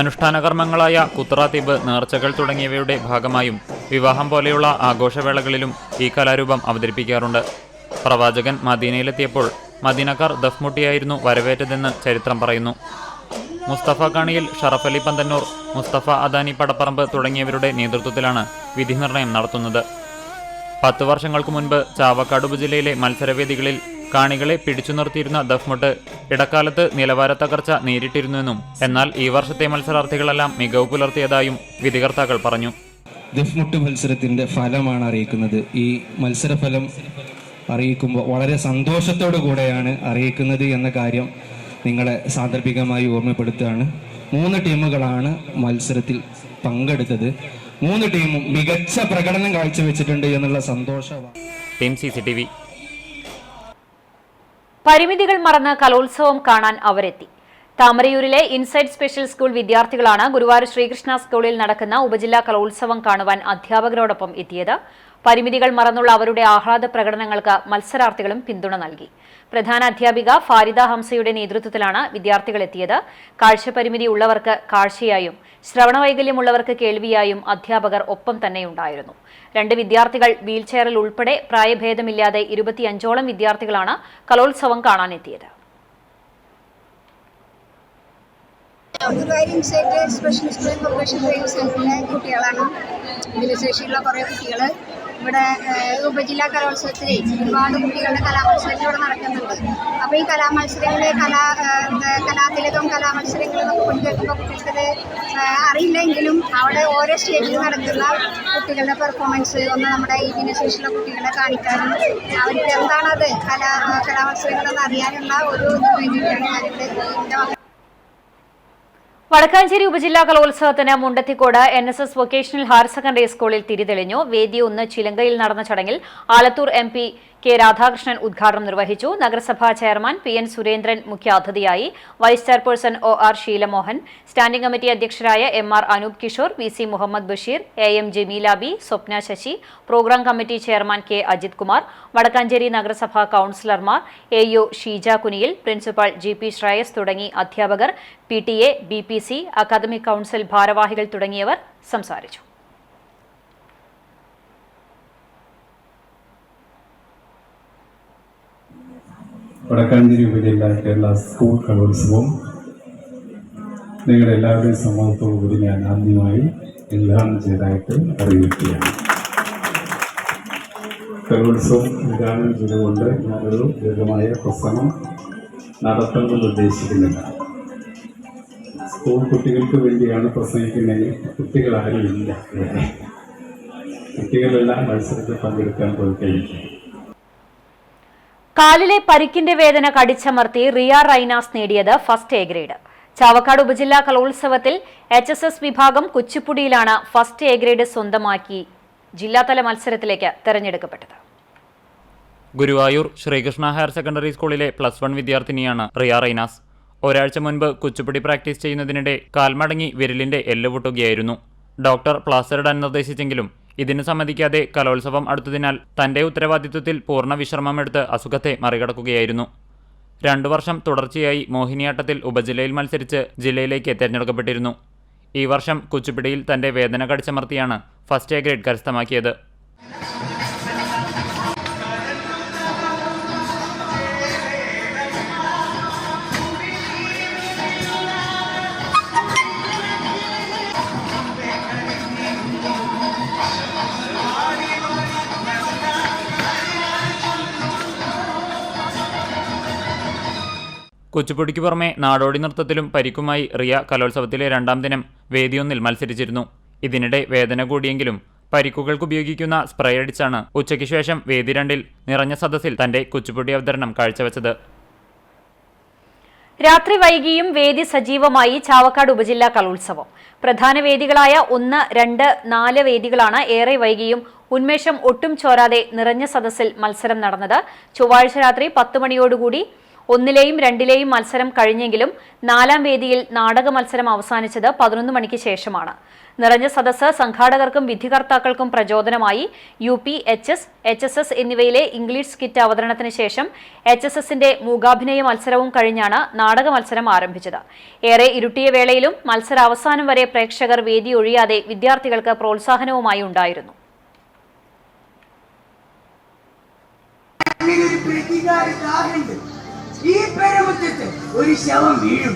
അനുഷ്ഠാന കർമ്മങ്ങളായ കുത്രാത്തീബ്, നേർച്ചകൾ തുടങ്ങിയവയുടെ ഭാഗമായും വിവാഹം പോലെയുള്ള ആഘോഷവേളകളിലും ഈ കലാരൂപം അവതരിപ്പിക്കാറുണ്ട്. പ്രവാചകൻ മദീനയിലെത്തിയപ്പോൾ മദീനക്കാർ ദഫ്മുട്ടിയായിരുന്നു വരവേറ്റതെന്ന് ചരിത്രം പറയുന്നു. മുസ്തഫ കാണിയിൽ, ഷറഫ് അലി പന്തന്നൂർ, മുസ്തഫ അദാനി പടപ്പറമ്പ് തുടങ്ങിയവരുടെ നേതൃത്വത്തിലാണ് വിധി നിർണയം നടത്തുന്നത്. 10 വർഷങ്ങൾക്ക് മുൻപ് ചാവക്കാട് ഉപജില്ലയിലെ മത്സരവേദികളിൽ കാണികളെ പിടിച്ചു നിർത്തിയിരുന്ന ദഫ്മുട്ട് ഇടക്കാലത്ത് നിലവാര തകർച്ച നേരിട്ടിരുന്നുവെന്നും എന്നാൽ ഈ വർഷത്തെ മത്സരാർത്ഥികളെല്ലാം മികവ് പുലർത്തിയതായും വിധികർത്താക്കൾ പറഞ്ഞു. ദഫ്മുട്ട് മത്സരത്തിൻ്റെ ഫലമാണ് അറിയിക്കുന്നത്. ഈ മത്സരഫലം അറിയിക്കുമ്പോൾ വളരെ സന്തോഷത്തോടു കൂടെയാണ് അറിയിക്കുന്നത് എന്ന കാര്യം നിങ്ങളെ സാന്ദർഭികമായി ഓർമ്മപ്പെടുത്തുകയാണ്. 3 ടീമുകളാണ് മത്സരത്തിൽ പങ്കെടുത്തത്. 3 ടീമും മികച്ച പ്രകടനം കാഴ്ചവെച്ചിട്ടുണ്ട് എന്നുള്ള സന്തോഷമാണ്. Team CCTV. പരിമിതികൾ മറന്ന് കലോത്സവം കാണാൻ അവരെത്തി. താമരയൂരിലെ ഇൻസൈഡ് സ്പെഷ്യൽ സ്കൂൾ വിദ്യാർത്ഥികളാണ് ഗുരുവായൂർ ശ്രീകൃഷ്ണ സ്കൂളിൽ നടക്കുന്ന ഉപജില്ലാ കലോത്സവം കാണുവാൻ അധ്യാപകരോടൊപ്പം എത്തിയത്. പരിമിതികൾ മറന്നുള്ള അവരുടെ ആഹ്ലാദ പ്രകടനങ്ങൾക്ക് മത്സരാർത്ഥികളും പിന്തുണ നൽകി. പ്രധാന അധ്യാപിക ഫാരിദ ഹംസയുടെ നേതൃത്വത്തിലാണ് വിദ്യാർത്ഥികൾ എത്തിയത്. കാഴ്ചപരിമിതി ഉള്ളവർക്ക് കാഴ്ചയായും ശ്രവണവൈകല്യമുള്ളവർക്ക് കേൾവിയായും അധ്യാപകർ ഒപ്പം തന്നെയുണ്ടായിരുന്നു. 2 വിദ്യാർത്ഥികൾ വീൽചെയറിൽ ഉൾപ്പെടെ പ്രായഭേദമില്ലാതെ 25ഓളം വിദ്യാർത്ഥികളാണ് കലോത്സവം കാണാനെത്തിയത്. സ്പെഷ്യൽ സ്കൂൾ പ്രൊഫഷണൽ ട്രെയിനിങ് സെന്ററിലെ കുട്ടികളാണ്. ഭിന്നശേഷിയുള്ള കുറേ കുട്ടികൾ ഇവിടെ ഉപജില്ലാ കലോത്സവത്തിൽ ഒരുപാട് കുട്ടികളുടെ കലാമത്സരങ്ങൾ ഇവിടെ നടക്കുന്നുണ്ട്. അപ്പോൾ ഈ കലാമത്സരങ്ങളിൽ കലാതിലകം കലാമത്സരങ്ങളെന്നൊക്കെ കൊണ്ടുവെക്കുമ്പോൾ കുട്ടികൾക്കത് അറിയില്ലെങ്കിലും അവിടെ ഓരോ സ്റ്റേജിൽ നടക്കുന്ന കുട്ടികളുടെ പെർഫോമൻസ് ഒന്ന് നമ്മുടെ ഈ ഭിന്നശേഷിയുള്ള കുട്ടികളെ കാണിക്കാനും അവർക്ക് എന്താണത് കലാമത്സരങ്ങളെന്ന് അറിയാനുള്ള ഒരു ഇതിന് വേണ്ടിയിട്ടാണ് ഞാനിവിടെ വടക്കാഞ്ചേരി ഉപജില്ലാ കലോത്സവത്തിന് Mundathikode NSS vocational higher secondary സ്കൂളിൽ തിരിതെളിഞ്ഞു. വേദി 1 ചിലങ്കയിൽ നടന്ന ചടങ്ങിൽ ആലത്തൂർ MP K. രാധാകൃഷ്ണൻ ഉദ്ഘാടനം നിർവഹിച്ചു. നഗരസഭാ ചെയർമാൻ PN സുരേന്ദ്രൻ മുഖ്യാതിഥിയായി. Vice chairperson OR Sheelamohan, standing committee അധ്യക്ഷരായ MR Anoop Kishore, VC Muhammad Basheer, AM Jameela B, Swapna Sasi, programme committee chairman K. Ajith Kumar, Vadakkanchery നഗരസഭാ കൌൺസിലർമാർ AO Sheeja Kuniyil, principal GP Shreyas തുടങ്ങി അധ്യാപകർ, PTA, BPC, അക്കാദമിക് കൌൺസിൽ ഭാരവാഹികൾ തുടങ്ങിയവർ സംസാരിച്ചു. വടക്കാഞ്ചേരി ഉപജില്ലാ കേരള സ്കൂൾ കലോത്സവം നിങ്ങളുടെ എല്ലാവരുടെയും സമ്മതത്തോടുകൂടി ഞാൻ ആദ്യമായി ഉദ്ഘാടനം ചെയ്തതായിട്ട് അറിയിക്കുകയാണ്. കലോത്സവം ഉദ്ഘാടനം ചെയ്തുകൊണ്ട് ഞാനൊരു ദീർഘമായ പ്രസംഗം നടത്തുന്നത് ഉദ്ദേശിക്കുന്നില്ല. സ്കൂൾ കുട്ടികൾക്ക് വേണ്ടിയാണ് പ്രസംഗിക്കുന്നതെങ്കിൽ കുട്ടികളാരും ഇല്ല. കുട്ടികളെല്ലാം മത്സരത്തിൽ പങ്കെടുക്കാൻ പോയി കഴിഞ്ഞു. കാലിലെ പരിക്കിന്റെ വേദന കടിച്ചമർത്തി റിയ റൈനാസ് നേടിയത് ഫസ്റ്റ് എ ഗ്രേഡ്. ചാവക്കാട് ഉപജില്ലാ കലോത്സവത്തിൽ HSS വിഭാഗം കുച്ചിപ്പുടിയിലാണ് ഫസ്റ്റ് എ ഗ്രേഡ് സ്വന്തമാക്കി ജില്ലാതല മത്സരത്തിലേക്ക് തെരഞ്ഞെടുക്കപ്പെട്ടത്. ഗുരുവായൂർ ശ്രീകൃഷ്ണ ഹയർ സെക്കൻഡറി സ്കൂളിലെ +1 വിദ്യാർത്ഥിനിയാണ് റിയ റൈനാസ്. ഒരാഴ്ച മുൻപ് കുച്ചിപ്പുടി പ്രാക്ടീസ് ചെയ്യുന്നതിനിടെ കാൽമടങ്ങി വിരലിന്റെ എല്ല് പൊട്ടുകയായിരുന്നു. ഡോക്ടർ പ്ലാസ്റ്റർ ഇടാൻ നിർദ്ദേശിച്ചെങ്കിലും ഇതിന് സമ്മതിക്കാതെ കലോത്സവം അടുത്തതിനാൽ തന്റെ ഉത്തരവാദിത്വത്തിൽ പൂർണ്ണ വിശ്രമമെടുത്ത് അസുഖത്തെ മറികടക്കുകയായിരുന്നു. 2 വർഷം തുടർച്ചയായി മോഹിനിയാട്ടത്തിൽ ഉപജില്ലയിൽ മത്സരിച്ച് ജില്ലയിലേക്ക് തെരഞ്ഞെടുക്കപ്പെട്ടിരുന്നു. ഈ വർഷം കുച്ചിപ്പുടിയിൽ തന്റെ വേദന കടിച്ചമർത്തിയാണ് ഫസ്റ്റ് എ ഗ്രേഡ് കരസ്ഥമാക്കിയത്. കുച്ചിപ്പുടിക്ക് പുറമെ നാടോടി നൃത്തത്തിലും പരിക്കുമായി റിയ കലോത്സവത്തിലെ 2ാം ദിനം വേദി 1 മത്സരിച്ചിരുന്നു. ഇതിനിടെ വേദന കൂടിയെങ്കിലും പരിക്കുകൾക്ക് ഉപയോഗിക്കുന്ന സ്പ്രേ അടിച്ചാണ് ഉച്ചയ്ക്ക് ശേഷം വേദി 2 നിറഞ്ഞ സദസ്സിൽ തന്റെ കുച്ചിപ്പുടി അവതരണം കാഴ്ചവെച്ചത്. രാത്രി വൈകിയും വേദി സജീവമായി ചാവക്കാട് ഉപജില്ലാ കലോത്സവം. പ്രധാന വേദികളായ 1, 2, 4 വേദികളാണ് ഏറെ വൈകിയും ഉന്മേഷം ഒട്ടും ചോരാതെ നിറഞ്ഞ സദസ്സിൽ മത്സരം നടന്നത്. ചൊവ്വാഴ്ച രാത്രി 10 മണിയോടുകൂടി 1ലെയും 2ലെയും മത്സരം കഴിഞ്ഞെങ്കിലും 4ാം വേദിയിൽ നാടക മത്സരം അവസാനിച്ചത് 11 മണിക്ക് ശേഷമാണ്. നിറഞ്ഞ സദസ്സ് സംഘാടകർക്കും വിധികർത്താക്കൾക്കും പ്രചോദനമായി. UP, HS, HSS എന്നിവയിലെ ഇംഗ്ലീഷ് സ്കിറ്റ് അവതരണത്തിന് ശേഷം HSSന്റെ മൂകാഭിനയ മത്സരവും കഴിഞ്ഞാണ് നാടക മത്സരം ആരംഭിച്ചത്. ഏറെ ഇരുട്ടിയ വേളയിലും മത്സരാവസാനം വരെ പ്രേക്ഷകർ വേദി ഒഴിയാതെ വിദ്യാർത്ഥികൾക്ക് പ്രോത്സാഹനവുമായി ഉണ്ടായിരുന്നു. ഈ പെരുമുറ്റത്ത് ഒരു ശവം വീഴും.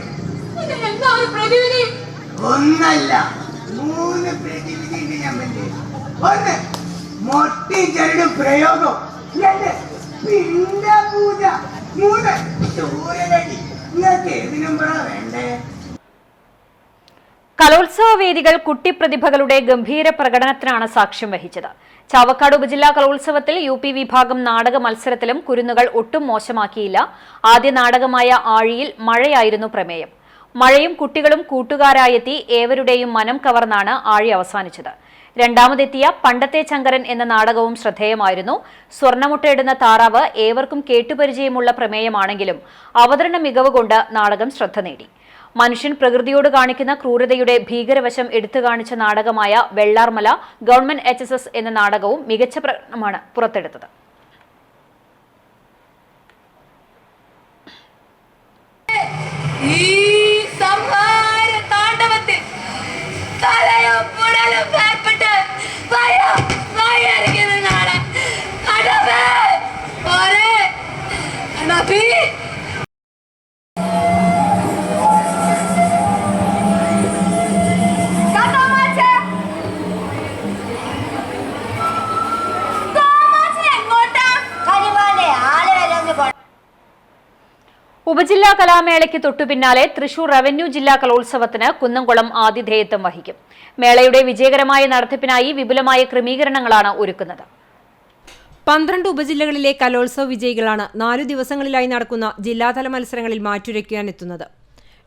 ഒന്നല്ല 3 പ്രതിവിധി ഞാൻ വേണ്ടി. 1 മൊട്ടി ചരടും പ്രയോഗം, 2 പിണ്ട പൂജ, 3 ചൂരലടി. നിങ്ങൾക്ക് ഏത് നമ്പറാ വേണ്ടേ? കലോത്സവ വേദികൾ കുട്ടിപ്രതിഭകളുടെ ഗംഭീര പ്രകടനത്തിനാണ് സാക്ഷ്യം വഹിച്ചത്. ചാവക്കാട് ഉപജില്ലാ കലോത്സവത്തിൽ UP വിഭാഗം നാടക മത്സരത്തിലും കുരുന്നുകൾ ഒട്ടും മോശമാക്കിയില്ല. ആദ്യ നാടകമായ ആഴിയിൽ മഴയായിരുന്നു പ്രമേയം. മഴയും കുട്ടികളും കൂട്ടുകാരായെത്തി ഏവരുടെയും മനം കവർന്നാണ് ആഴി അവസാനിച്ചത്. രണ്ടാമതെത്തിയ പണ്ടത്തെ ചങ്കരൻ എന്ന നാടകവും ശ്രദ്ധേയമായിരുന്നു. സ്വർണ്ണമുട്ടയിടുന്ന താറാവ് ഏവർക്കും കേട്ടുപരിചയമുള്ള പ്രമേയമാണെങ്കിലും അവതരണ മികവ് കൊണ്ട് നാടകം ശ്രദ്ധ നേടി. മനുഷ്യൻ പ്രകൃതിയോട് കാണിക്കുന്ന ക്രൂരതയുടെ ഭീകരവശം എടുത്തുകാണിച്ച നാടകമായ വെള്ളാർമല ഗവൺമെന്റ് HSS എന്ന നാടകവും മികച്ച പ്രകടനമാണ് പുറത്തെടുത്തത്. ഉപജില്ലാ കലാമേളയ്ക്ക് തൊട്ടുപിന്നാലെ തൃശൂർ റവന്യൂ ജില്ലാ കലോത്സവത്തിന് കുന്നംകുളം ആതിഥേയത്വം വഹിക്കും. മേളയുടെ വിജയകരമായ നടത്തിപ്പിനായി വിപുലമായ ക്രമീകരണങ്ങളാണ് ഒരുക്കുന്നത്. 12 ഉപജില്ലകളിലെ കലോത്സവ വിജയികളാണ് 4 ദിവസങ്ങളിലായി നടക്കുന്ന ജില്ലാതല മത്സരങ്ങളിൽ മാറ്റുരയ്ക്കാനെത്തുന്നത്.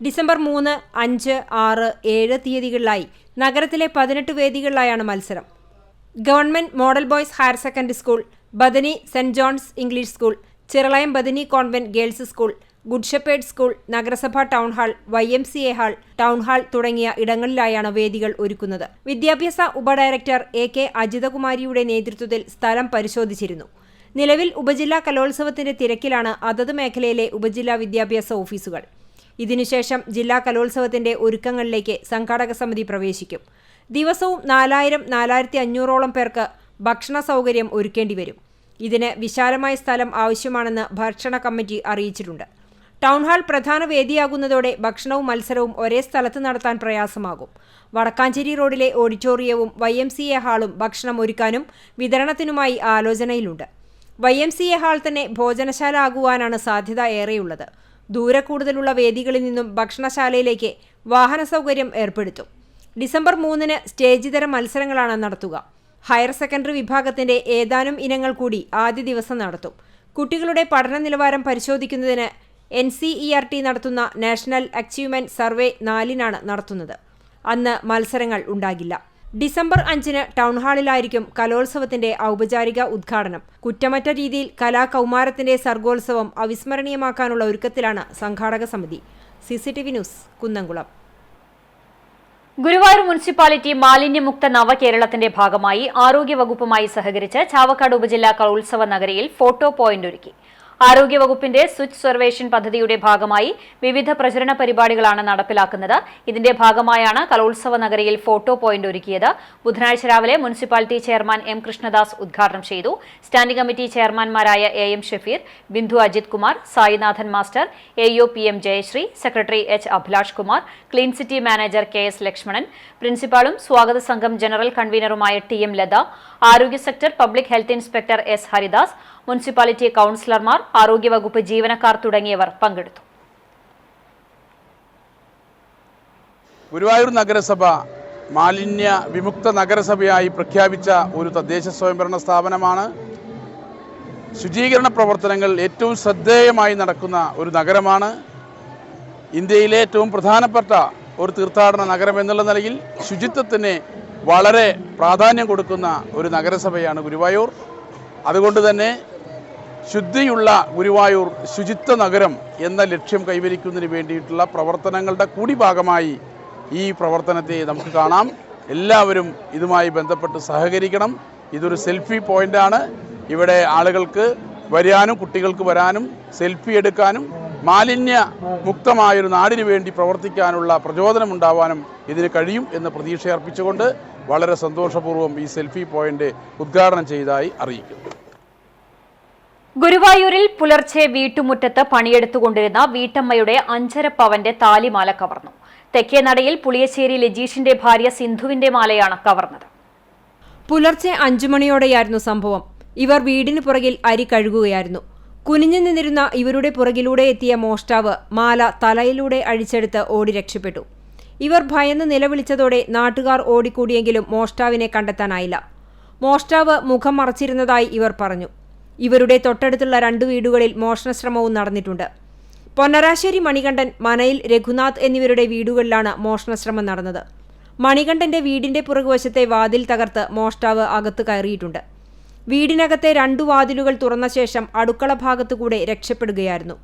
ഡിസംബർ 3, 5, 6, 7 തീയതികളിലായി നഗരത്തിലെ 18 വേദികളിലായാണ് മത്സരം. Government model boys higher secondary school, Bethany saint John's English school, Chiralayam Bethany convent girls school, good shepherd school, നഗരസഭാ town hall, YMCA hall, town hall തുടങ്ങിയ ഇടങ്ങളിലായാണ് വേദികൾ ഒരുക്കുന്നത്. വിദ്യാഭ്യാസ ഉപഡയറക്ടർ AK അജിതകുമാരിയുടെ നേതൃത്വത്തിൽ സ്ഥലം പരിശോധിച്ചിരുന്നു. നിലവിൽ ഉപജില്ലാ കലോത്സവത്തിന്റെ തിരക്കിലാണ് അതത് മേഖലയിലെ ഉപജില്ലാ വിദ്യാഭ്യാസ ഓഫീസുകൾ. ഇതിനുശേഷം ജില്ലാ കലോത്സവത്തിന്റെ ഒരുക്കങ്ങളിലേക്ക് സംഘാടക സമിതി പ്രവേശിക്കും. ദിവസവും 4000-4500ഓളം പേർക്ക് ഭക്ഷണ സൗകര്യം ഒരുക്കേണ്ടിവരും. ഇതിന് വിശാലമായ സ്ഥലം ആവശ്യമാണെന്ന് ഭക്ഷണ കമ്മിറ്റി അറിയിച്ചിട്ടുണ്ട്. ടൗൺ ഹാൾ പ്രധാന വേദിയാകുന്നതോടെ ഭക്ഷണവും മത്സരവും ഒരേ സ്ഥലത്ത് നടത്താൻ പ്രയാസമാകും. വടക്കാഞ്ചേരി റോഡിലെ ഓഡിറ്റോറിയവും YMCA ഹാളും ഭക്ഷണം ഒരുക്കാനും വിതരണത്തിനുമായി ആലോചനയിലുണ്ട്. YMCA ഹാൾ തന്നെ ഭോജനശാല ആകുവാനാണ് സാധ്യത ഏറെയുള്ളത്. ദൂരെ കൂടുതലുള്ള വേദികളിൽ നിന്നും ഭക്ഷണശാലയിലേക്ക് വാഹന സൗകര്യം ഏർപ്പെടുത്തും. ഡിസംബർ 3 സ്റ്റേജിതര മത്സരങ്ങളാണ് നടത്തുക. ഹയർ സെക്കൻഡറി വിഭാഗത്തിന്റെ ഏതാനും ഇനങ്ങൾ കൂടി ആദ്യ ദിവസം നടത്തും. കുട്ടികളുടെ പഠന നിലവാരം പരിശോധിക്കുന്നതിന് NCERT നടത്തുന്ന നാഷണൽ അച്ചീവ്മെന്റ് സർവേ 4-നാണ് നടത്തുന്നത്. അന്ന് മത്സരങ്ങൾ ഉണ്ടാകില്ല. ഡിസംബർ 5 ടൗൺ ഹാളിലായിരിക്കും കലോത്സവത്തിന്റെ ഔപചാരിക ഉദ്ഘാടനം. കുറ്റമറ്റ രീതിയിൽ കലാകൗമാരത്തിന്റെ സർഗോത്സവം അവിസ്മരണീയമാക്കാനുള്ള ഒരുക്കത്തിലാണ് സംഘാടക സമിതി. CCTV news, Kunnamkulam. Guruvayur municipality മാലിന്യമുക്ത നവകേരളത്തിന്റെ ഭാഗമായി ആരോഗ്യവകുപ്പുമായി സഹകരിച്ച് ചാവക്കാട് ഉപജില്ലാ കലോത്സവ നഗരിയിൽ ഫോട്ടോ പോയിന്റ് ഒരുക്കി. ആരോഗ്യവകുപ്പിന്റെ സ്വിച്ച് സർവേഷൻ പദ്ധതിയുടെ ഭാഗമായി വിവിധ പ്രചരണ പരിപാടികളാണ് നടപ്പിലാക്കുന്നത്. ഇതിന്റെ ഭാഗമായാണ് കലോത്സവ നഗരിയിൽ ഫോട്ടോ പോയിന്റ് ഒരുക്കിയത്. ബുധനാഴ്ച രാവിലെ മുനിസിപ്പാലിറ്റി ചെയർമാൻ M. കൃഷ്ണദാസ് ഉദ്ഘാടനം ചെയ്തു. സ്റ്റാൻഡിംഗ് കമ്മിറ്റി ചെയർമാൻമാരായ AM Shafeer, Bindu Ajith Kumar, Sainathan master, AO PM Jayasree, secretary H. Abhilash Kumar, clean city manager KS Lakshmanan, പ്രിൻസിപ്പാളും സ്വാഗത സംഘം ജനറൽ കൺവീനറുമായ TM ലത, ആരോഗ്യ sector public health inspector S. Haridas, municipality കൌൺസിലർമാർ, ആരോഗ്യവകുപ്പ് ജീവനക്കാർ തുടങ്ങിയവർ പങ്കെടുത്തു. ഗുരുവായൂർ നഗരസഭ മാലിന്യ വിമുക്ത നഗരസഭയായി പ്രഖ്യാപിച്ച ഒരു തദ്ദേശ സ്വയംഭരണ സ്ഥാപനമാണ്. ശുചീകരണ പ്രവർത്തനങ്ങൾ ഏറ്റവും ശ്രദ്ധേയമായി നടക്കുന്ന ഒരു നഗരമാണ്. ഇന്ത്യയിലെ ഏറ്റവും പ്രധാനപ്പെട്ട ഒരു തീർത്ഥാടന നഗരം എന്നുള്ള നിലയിൽ ശുചിത്വത്തിന് വളരെ പ്രാധാന്യം കൊടുക്കുന്ന ഒരു നഗരസഭയാണ് ഗുരുവായൂർ. അതുകൊണ്ട് തന്നെ ശുദ്ധിയുള്ള ഗുരുവായൂർ ശുചിത്വ നഗരം എന്ന ലക്ഷ്യം കൈവരിക്കുന്നതിന് വേണ്ടിയിട്ടുള്ള പ്രവർത്തനങ്ങളുടെ കൂടി ഭാഗമായി ഈ പ്രവർത്തനത്തെ നമുക്ക് കാണാം. എല്ലാവരും ഇതുമായി ബന്ധപ്പെട്ട് സഹകരിക്കണം. ഇതൊരു സെൽഫി പോയിൻ്റാണ്. ഇവിടെ ആളുകൾക്ക് വരാനും കുട്ടികൾക്ക് വരാനും സെൽഫി എടുക്കാനും മാലിന്യ മുക്തമായൊരു നാടിനു വേണ്ടി പ്രവർത്തിക്കാനുള്ള പ്രചോദനമുണ്ടാവാനും ഇതിന് കഴിയും എന്ന പ്രതീക്ഷ അർപ്പിച്ചുകൊണ്ട് വളരെ സന്തോഷപൂർവ്വം ഈ സെൽഫി പോയിന്റ് ഉദ്ഘാടനം ചെയ്തതായി അറിയിക്കുന്നു. ഗുരുവായൂരിൽ പുലർച്ചെ വീട്ടുമുറ്റത്ത് പണിയെടുത്തുകൊണ്ടിരുന്ന വീട്ടമ്മയുടെ 5.5 പവന്റെ താലിമാല കവർന്നു. തെക്കേനടയിൽ പുളിയശ്ശേരി ലജീഷിന്റെ ഭാര്യ സിന്ധുവിന്റെ മാലയാണ് കവർന്നത്. പുലർച്ചെ 5 മണിയോടെയായിരുന്നു സംഭവം. ഇവർ വീടിന് പുറകിൽ അരി കഴുകുകയായിരുന്നു. കുനിഞ്ഞു നിന്നിരുന്ന ഇവരുടെ പുറകിലൂടെ എത്തിയ മോഷ്ടാവ് മാല തലയിലൂടെ അഴിച്ചെടുത്ത് ഓടി രക്ഷപ്പെട്ടു. ഇവർ ഭയന്ന് നിലവിളിച്ചതോടെ നാട്ടുകാർ ഓടിക്കൂടിയെങ്കിലും മോഷ്ടാവിനെ കണ്ടെത്താനായില്ല. മോഷ്ടാവ് മുഖം മറച്ചിരുന്നതായി ഇവർ പറഞ്ഞു. ഇവരുടെ തൊട്ടടുത്തുള്ള 2 വീടുകളിൽ മോഷണശ്രമവും നടന്നിട്ടുണ്ട്. പൊന്നരാശ്ശേരി മണികണ്ഠൻ, മനയിൽ രഘുനാഥ് എന്നിവരുടെ വീടുകളിലാണ് മോഷണശ്രമം നടന്നത്. മണികണ്ഠന്റെ വീടിന്റെ പുറകുവശത്തെ വാതിൽ തകർത്ത് മോഷ്ടാവ് അകത്ത് കയറിയിട്ടുണ്ട്. വീടിനകത്തെ 2 വാതിലുകൾ തുറന്ന ശേഷം അടുക്കള ഭാഗത്തുകൂടെ രക്ഷപ്പെടുകയായിരുന്നു.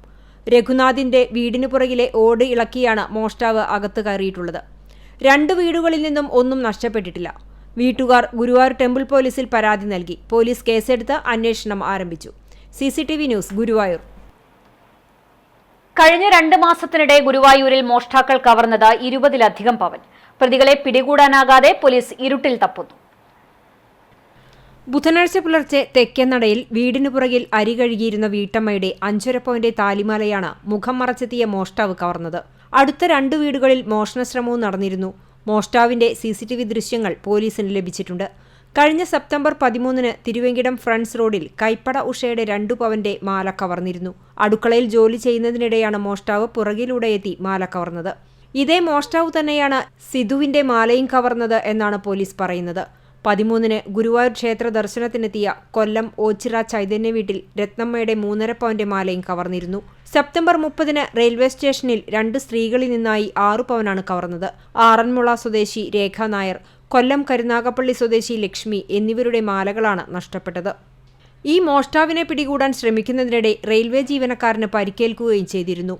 രഘുനാഥിന്റെ വീടിനു പുറകിലെ ഓട് ഇളക്കിയാണ് മോഷ്ടാവ് അകത്ത് കയറിയിട്ടുള്ളത്. 2 വീടുകളിൽ നിന്നും ഒന്നും നഷ്ടപ്പെട്ടിട്ടില്ല. വീട്ടുകാർ ഗുരുവായൂർ ടെമ്പിൾ പോലീസിൽ പരാതി നൽകി. പോലീസ് കേസെടുത്ത് അന്വേഷണം ആരംഭിച്ചു. CCTV news, Guruvayur. കഴിഞ്ഞ 2 മാസത്തിനിടെ ഗുരുവായൂരിൽ മോഷ്ടാക്കൾ കവർന്നത് 20-ലധികം പവൻ. പ്രതികളെ പിടികൂടാനാകാതെ പോലീസ് ഇരുട്ടിൽ തപ്പുന്നു. ബുധനാഴ്ച പുലർച്ചെ തെക്കേനടയിൽ വീടിനു പുറകിൽ അരി കഴുകിയിരുന്ന വീട്ടമ്മയുടെ 5.5 പവന്റെ താലിമാലയാണ് മുഖം മറച്ചെത്തിയ മോഷ്ടാവ് കവർന്നത്. അടുത്ത 2 വീടുകളിൽ മോഷണശ്രമവും നടന്നിരുന്നു. മോഷ്ടാവിന്റെ CCTV ദൃശ്യങ്ങൾ പോലീസിന് ലഭിച്ചിട്ടുണ്ട്. കഴിഞ്ഞ സെപ്റ്റംബർ 13-ന് തിരുവെങ്കിടം ഫ്രണ്ട്സ് റോഡിൽ കൈപ്പട ഉഷയുടെ 2 പവന്റെ മാല കവർന്നിരുന്നു. അടുക്കളയിൽ ജോലി ചെയ്യുന്നതിനിടെയാണ് മോഷ്ടാവ് പുറകിലൂടെ എത്തി മാല കവർന്നത്. ഇതേ മോഷ്ടാവ് തന്നെയാണ് സിധുവിന്റെ മാലയും കവർന്നത് എന്നാണ് പോലീസ് പറയുന്നത്. 13-ന് ഗുരുവായൂർ ക്ഷേത്ര ദർശനത്തിനെത്തിയ കൊല്ലം ഓച്ചിറ ചൈതന്യ വീട്ടിൽ രത്നമ്മയുടെ 3.5 പവന്റെ മാലയും കവർന്നിരുന്നു. സെപ്റ്റംബർ 30-ന് റെയിൽവേ സ്റ്റേഷനിൽ 2 സ്ത്രീകളിൽ നിന്നായി 6 പവനാണ് കവർന്നത്. ആറന്മുള സ്വദേശി രേഖ നായർ, കൊല്ലം കരുനാഗപ്പള്ളി സ്വദേശി ലക്ഷ്മി എന്നിവരുടെ മാലകളാണ് നഷ്ടപ്പെട്ടത്. ഈ മോഷ്ടാവിനെ പിടികൂടാൻ ശ്രമിക്കുന്നതിനിടെ റെയിൽവേ ജീവനക്കാരന് പരിക്കേൽക്കുകയും ചെയ്തിരുന്നു.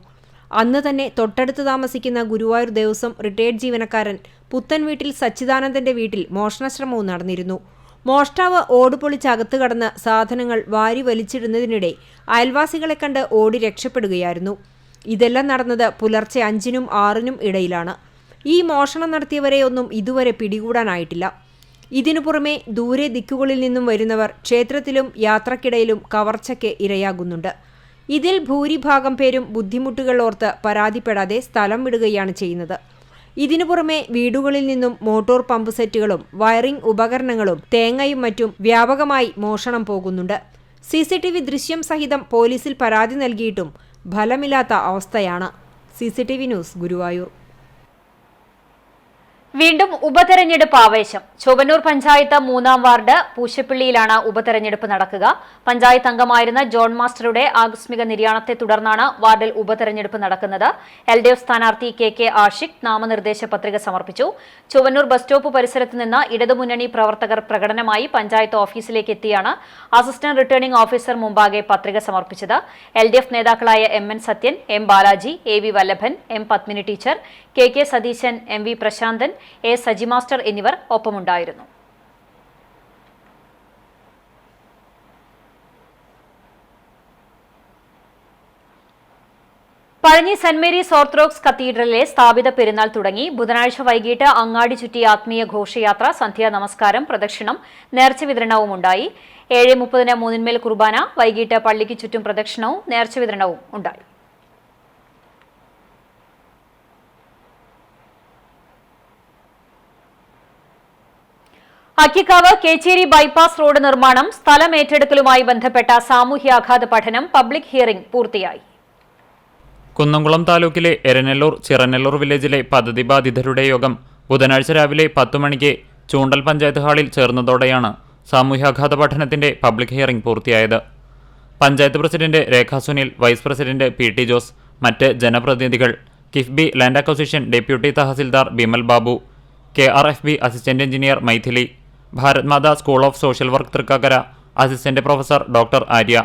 അന്ന് തന്നെ തൊട്ടടുത്ത് താമസിക്കുന്ന ഗുരുവായൂർ ദേവസ്വം റിട്ടയർഡ് ജീവനക്കാരൻ പുത്തൻ വീട്ടിൽ സച്ചിദാനന്ദന്റെ വീട്ടിൽ മോഷണശ്രമവും നടന്നിരുന്നു. മോഷ്ടാവ് ഓട് പൊളിച്ച് അകത്ത് കടന്ന് സാധനങ്ങൾ വാരി വലിച്ചിടുന്നതിനിടെ അയൽവാസികളെ കണ്ട് ഓടി രക്ഷപ്പെടുകയായിരുന്നു. ഇതെല്ലാം നടന്നത് പുലർച്ചെ 5-നും 6-നും ഇടയിലാണ്. ഈ മോഷണം നടത്തിയവരെയൊന്നും ഇതുവരെ പിടികൂടാനായിട്ടില്ല. ഇതിനു പുറമെ ദൂരെ ദിക്കുകളിൽ നിന്നും വരുന്നവർ ക്ഷേത്രത്തിലും യാത്രക്കിടയിലും കവർച്ചയ്ക്ക് ഇരയാകുന്നുണ്ട്. ഇതിൽ ഭൂരിഭാഗം പേരും ബുദ്ധിമുട്ടുകൾ ഓർത്ത് പരാതിപ്പെടാതെ സ്ഥലം വിടുകയാണ് ചെയ്യുന്നത്. ഇതിനു പുറമെ വീടുകളിൽ നിന്നും മോട്ടോർ പമ്പ് സെറ്റുകളും വയറിംഗ് ഉപകരണങ്ങളും തേങ്ങയും മറ്റും വ്യാപകമായി മോഷണം പോകുന്നുണ്ട്. CCTV ദൃശ്യം സഹിതം പോലീസിൽ പരാതി നൽകിയിട്ടും ഫലമില്ലാത്ത അവസ്ഥയാണ്. CCTV news, Guruvayur. വീണ്ടും ഉപതെരഞ്ഞെടുപ്പ് ആവേശം. ചൊവ്വന്നൂർ പഞ്ചായത്ത് 3-ാം വാർഡ് പൂശപ്പള്ളിയിലാണ് ഉപതെരഞ്ഞെടുപ്പ് നടക്കുക. പഞ്ചായത്ത് അംഗമായിരുന്ന ജോൺ മാസ്റ്ററുടെ ആകസ്മിക നിര്യാണത്തെ തുടർന്നാണ് വാർഡിൽ ഉപതെരഞ്ഞെടുപ്പ് നടക്കുന്നത്. LDF സ്ഥാനാർത്ഥി KK ആഷിഖ് നാമനിർദ്ദേശ പത്രിക സമർപ്പിച്ചു. ചൊവ്വന്നൂർ ബസ് സ്റ്റോപ്പ് പരിസരത്ത് നിന്ന് ഇടതുമുന്നണി പ്രവർത്തകർ പ്രകടനമായി പഞ്ചായത്ത് ഓഫീസിലേക്ക് എത്തിയാണ് അസിസ്റ്റന്റ് റിട്ടേണിംഗ് ഓഫീസർ മുമ്പാകെ പത്രിക സമർപ്പിച്ചത്. LDF നേതാക്കളായ MN Sathyan, M Balaji, AV Vallabhan, M Padmini teacher, KK Satheesan, MV Prasanthan, A Saji master എന്നിവർ ഒപ്പമുണ്ടായിരുന്നു. പഴഞ്ഞി സെന്റ് മേരീസ് ഓർത്തഡോക്സ് കത്തീഡ്രലിലെ സ്ഥാപിത പെരുന്നാൾ തുടങ്ങി. ബുധനാഴ്ച വൈകിട്ട് അങ്ങാടി ചുറ്റി ആത്മീയ ഘോഷയാത്ര, സന്ധ്യാ നമസ്കാരം, പ്രദക്ഷിണം, നേർച്ച വിതരണവും ഉണ്ടായി. 7:30-ന് മൂന്നിന്മേൽ കുർബാന, വൈകിട്ട് പള്ളിക്ക് ചുറ്റും പ്രദക്ഷിണവും നേർച്ച വിതരണവും ഉണ്ടായി. അക്കിക്കാവ് കേച്ചേരി ബൈപ്പാസ് റോഡ് നിർമ്മാണം, സ്ഥലം ഏറ്റെടുക്കലുമായി ബന്ധപ്പെട്ട സാമൂഹ്യാഘാത പഠനം, പബ്ലിക് ഹിയറിംഗ് പൂർത്തിയായി. കുന്നംകുളം താലൂക്കിലെ എരനെല്ലൂർ ചിറനെല്ലൂർ വില്ലേജിലെ പദ്ധതി ബാധിതരുടെ യോഗം ബുധനാഴ്ച രാവിലെ 10 മണിക്ക് ചൂണ്ടൽ പഞ്ചായത്ത് ഹാളിൽ ചേർന്നതോടെയാണ് സാമൂഹ്യാഘാത പഠനത്തിന്റെ പബ്ലിക് ഹിയറിംഗ് പൂർത്തിയായത്. Panchayat president Rekha Sunil, vice president PT Jose, മറ്റ് ജനപ്രതിനിധികൾ, KIIFB land acquisition deputy tahsildar Bimal Babu, KRFB assistant engineer Mythili, Bharat Mata school of social work Thrikkakara assistant professor doctor Arya,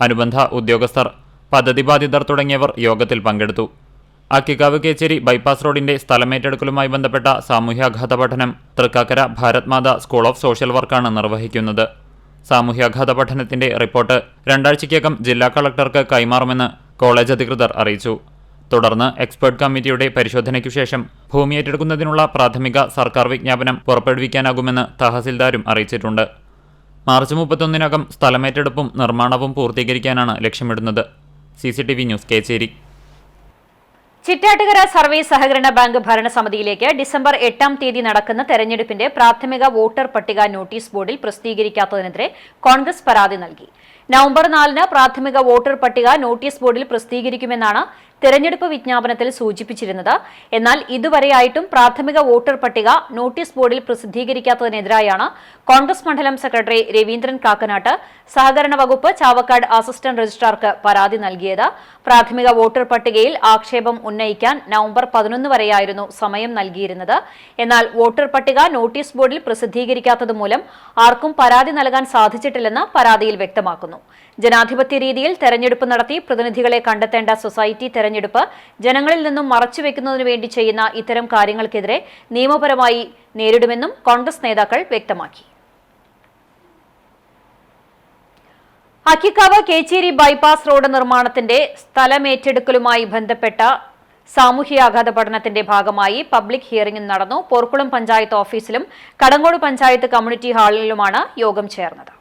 അനുബന്ധ ഉദ്യോഗസ്ഥർ, പദ്ധതി ബാധിതർ തുടങ്ങിയവർ യോഗത്തിൽ പങ്കെടുത്തു. അക്കിക്കാവ് കേച്ചേരി ബൈപ്പാസ് റോഡിന്റെ സ്ഥലമേറ്റെടുക്കലുമായി ബന്ധപ്പെട്ട സാമൂഹ്യാഘാത പഠനം Thrikkakara Bharat Mata school of social വർക്കാണ് നിർവഹിക്കുന്നത്. സാമൂഹ്യാഘാത പഠനത്തിന്റെ റിപ്പോർട്ട് 2 ആഴ്ചയ്ക്കകം ജില്ലാ കളക്ടർക്ക് കൈമാറുമെന്ന് കോളേജ് അധികൃതർ അറിയിച്ചു. തുടർന്ന് എക്സ്പേർട്ട് കമ്മിറ്റിയുടെ പരിശോധനയ്ക്കു ശേഷം ഭൂമി ഏറ്റെടുക്കുന്നതിനുള്ള പ്രാഥമിക സർക്കാർ വിജ്ഞാപനം പുറപ്പെടുവിക്കാനാകുമെന്ന് തഹസിൽദാരും അറിയിച്ചിട്ടുണ്ട്. മാർച്ച് 31-നകം സ്ഥലമേറ്റെടുപ്പും നിർമ്മാണവും പൂർത്തീകരിക്കാനാണ് ലക്ഷ്യമിടുന്നത്. CCTV news, Kecheri. Chittattukara service സഹകരണ ബാങ്ക് ഭരണസമിതിയിലേക്ക് ഡിസംബർ 8-ാം തീയതി നടക്കുന്ന തെരഞ്ഞെടുപ്പിന്റെ പ്രാഥമിക വോട്ടർ പട്ടിക നോട്ടീസ് ബോർഡിൽ പ്രസിദ്ധീകരിക്കാത്തതിനെതിരെ കോൺഗ്രസ് പരാതി നൽകി. നവംബർ 4-ന് പ്രാഥമിക വോട്ടർ പട്ടിക നോട്ടീസ് ബോർഡിൽ പ്രസിദ്ധീകരിക്കുമെന്നാണ് തെരഞ്ഞെടുപ്പ് വിജ്ഞാപനത്തിൽ സൂചിപ്പിച്ചിരുന്നത്. എന്നാൽ ഇതുവരെയായിട്ടും പ്രാഥമിക വോട്ടർ പട്ടിക നോട്ടീസ് ബോർഡിൽ പ്രസിദ്ധീകരിക്കാത്തതിനെതിരായാണ് കോൺഗ്രസ് മണ്ഡലം സെക്രട്ടറി രവീന്ദ്രൻ കാക്കനാട്ട് സഹകരണ വകുപ്പ് ചാവക്കാട് അസിസ്റ്റന്റ് രജിസ്ട്രാർക്ക് പരാതി നൽകിയത്. പ്രാഥമിക വോട്ടർ പട്ടികയിൽ ആക്ഷേപം ഉന്നയിക്കാൻ നവംബർ 11 വരെയായിരുന്നു സമയം നൽകിയിരുന്നത്. എന്നാൽ വോട്ടർ പട്ടിക നോട്ടീസ് ബോർഡിൽ പ്രസിദ്ധീകരിക്കാത്തത് മൂലം ആർക്കും പരാതി നൽകാൻ സാധിച്ചിട്ടില്ലെന്ന് പരാതിയിൽ വ്യക്തമാക്കുന്നു. ജനാധിപത്യ രീതിയിൽ തെരഞ്ഞെടുപ്പ് നടത്തി പ്രതിനിധികളെ കണ്ടെത്തേണ്ട സൊസൈറ്റി തെരഞ്ഞെടുപ്പ് ജനങ്ങളിൽ നിന്നും മറച്ചുവെക്കുന്നതിനു വേണ്ടി ചെയ്യുന്ന ഇത്തരം കാര്യങ്ങൾക്കെതിരെ നിയമപരമായി നേരിടുമെന്നും കോൺഗ്രസ് നേതാക്കൾ വ്യക്തമാക്കി. അക്കിക്കാവ് കേച്ചേരി ബൈപ്പാസ് റോഡ് നിർമ്മാണത്തിന്റെ സ്ഥലമേറ്റെടുക്കലുമായി ബന്ധപ്പെട്ട സാമൂഹ്യാഘാത പഠനത്തിന്റെ ഭാഗമായി പബ്ലിക് ഹിയറിംഗ് നടന്നു. പോർക്കുളം പഞ്ചായത്ത് ഓഫീസിലും കടങ്ങോട് പഞ്ചായത്ത് കമ്മ്യൂണിറ്റി ഹാളിലുമാണ് യോഗം ചേർന്നത്.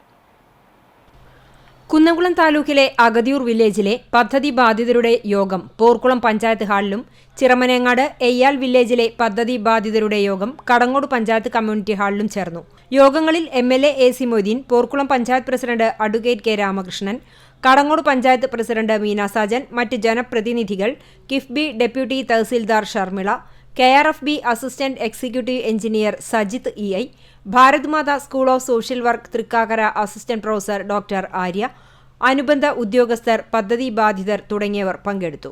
കുന്നംകുളം താലൂക്കിലെ അഗതിയൂർ വില്ലേജിലെ പദ്ധതി ബാധിതരുടെ യോഗം പോർക്കുളം പഞ്ചായത്ത് ഹാളിലും, ചിറമനേങ്ങാട് എയ്യാൽ വില്ലേജിലെ പദ്ധതി ബാധിതരുടെ യോഗം കടങ്ങോട് പഞ്ചായത്ത് കമ്മ്യൂണിറ്റി ഹാളിലും ചേർന്നു. യോഗങ്ങളിൽ MLA AC Moideen, Porkulam panchayat president advocate K Ramakrishnan, Kadangode panchayat president Meena Sajan, മറ്റ് ജനപ്രതിനിധികൾ, KIIFB deputy tahsildar Sharmila, KRFB assistant executive engineer Sajith EI, Bharat Mata school of social work Thrikkakara assistant professor doctor Arya, അനുബന്ധ ഉദ്യോഗസ്ഥർ, പദ്ധതി ബാധിതർ തുടങ്ങിയവർ പങ്കെടുത്തു.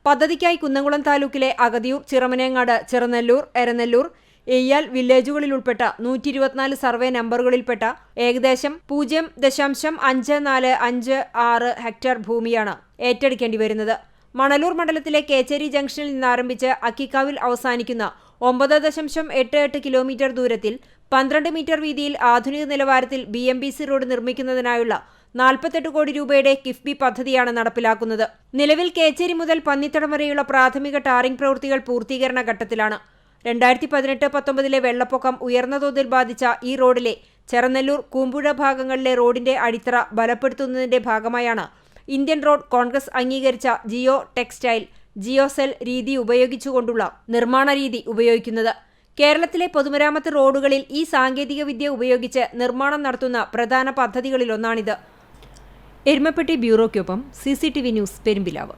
പദ്ധതിക്കായി കുന്നംകുളം താലൂക്കിലെ അഗതിയൂർ, ചിറമനേങ്ങാട്, ചെറുനെല്ലൂർ, എരനെല്ലൂർ, എയ്യാൽ വില്ലേജുകളിൽ ഉൾപ്പെട്ട 124 സർവേ നമ്പറുകളിൽപ്പെട്ട ഏകദേശം 0.5456 ഹെക്ടർ ഭൂമിയാണ് ഏറ്റെടുക്കേണ്ടി വരുന്നത്. മണലൂർ മണ്ഡലത്തിലെ കേച്ചേരി ജംഗ്ഷനിൽ നിന്നാരംഭിച്ച് അക്കിക്കാവിൽ അവസാനിക്കുന്ന 9.88 കിലോമീറ്റർ ദൂരത്തിൽ 12 മീറ്റർ വീതിയിൽ ആധുനിക നിലവാരത്തിൽ BMBC റോഡ് നിർമ്മിക്കുന്നതിനായുള്ള 48 കോടി രൂപയുടെ കിഫ്ബി പദ്ധതിയാണ് നടപ്പിലാക്കുന്നത്. നിലവിൽ കേച്ചേരി മുതൽ പന്നിത്തടം വരെയുള്ള പ്രാഥമിക ടാറിംഗ് പ്രവൃത്തികൾ പൂർത്തീകരണ ഘട്ടത്തിലാണ്. 2018-19 വെള്ളപ്പൊക്കം ഉയർന്ന തോതിൽ ബാധിച്ച ഈ റോഡിലെ ചെറനെല്ലൂർ, കൂമ്പുഴ ഭാഗങ്ങളിലെ റോഡിന്റെ അടിത്തറ ബലപ്പെടുത്തുന്നതിന്റെ ഭാഗമായാണ് ഇന്ത്യൻ റോഡ് കോൺഗ്രസ് അംഗീകരിച്ച ജിയോ ടെക്സ്റ്റൈൽ ജിയോസെൽ രീതി ഉപയോഗിച്ചുകൊണ്ടുള്ള നിർമ്മാണ രീതി ഉപയോഗിക്കുന്നത്. കേരളത്തിലെ പൊതുമരാമത്ത് റോഡുകളിൽ ഈ സാങ്കേതിക വിദ്യ ഉപയോഗിച്ച് നിർമ്മാണം നടത്തുന്ന പ്രധാന പദ്ധതികളിലൊന്നാണിത്. എരുമപ്പെട്ടി ബ്യൂറോയ്ക്കൊപ്പം CCTV ന്യൂസ് പെരുമ്പിലാവ്.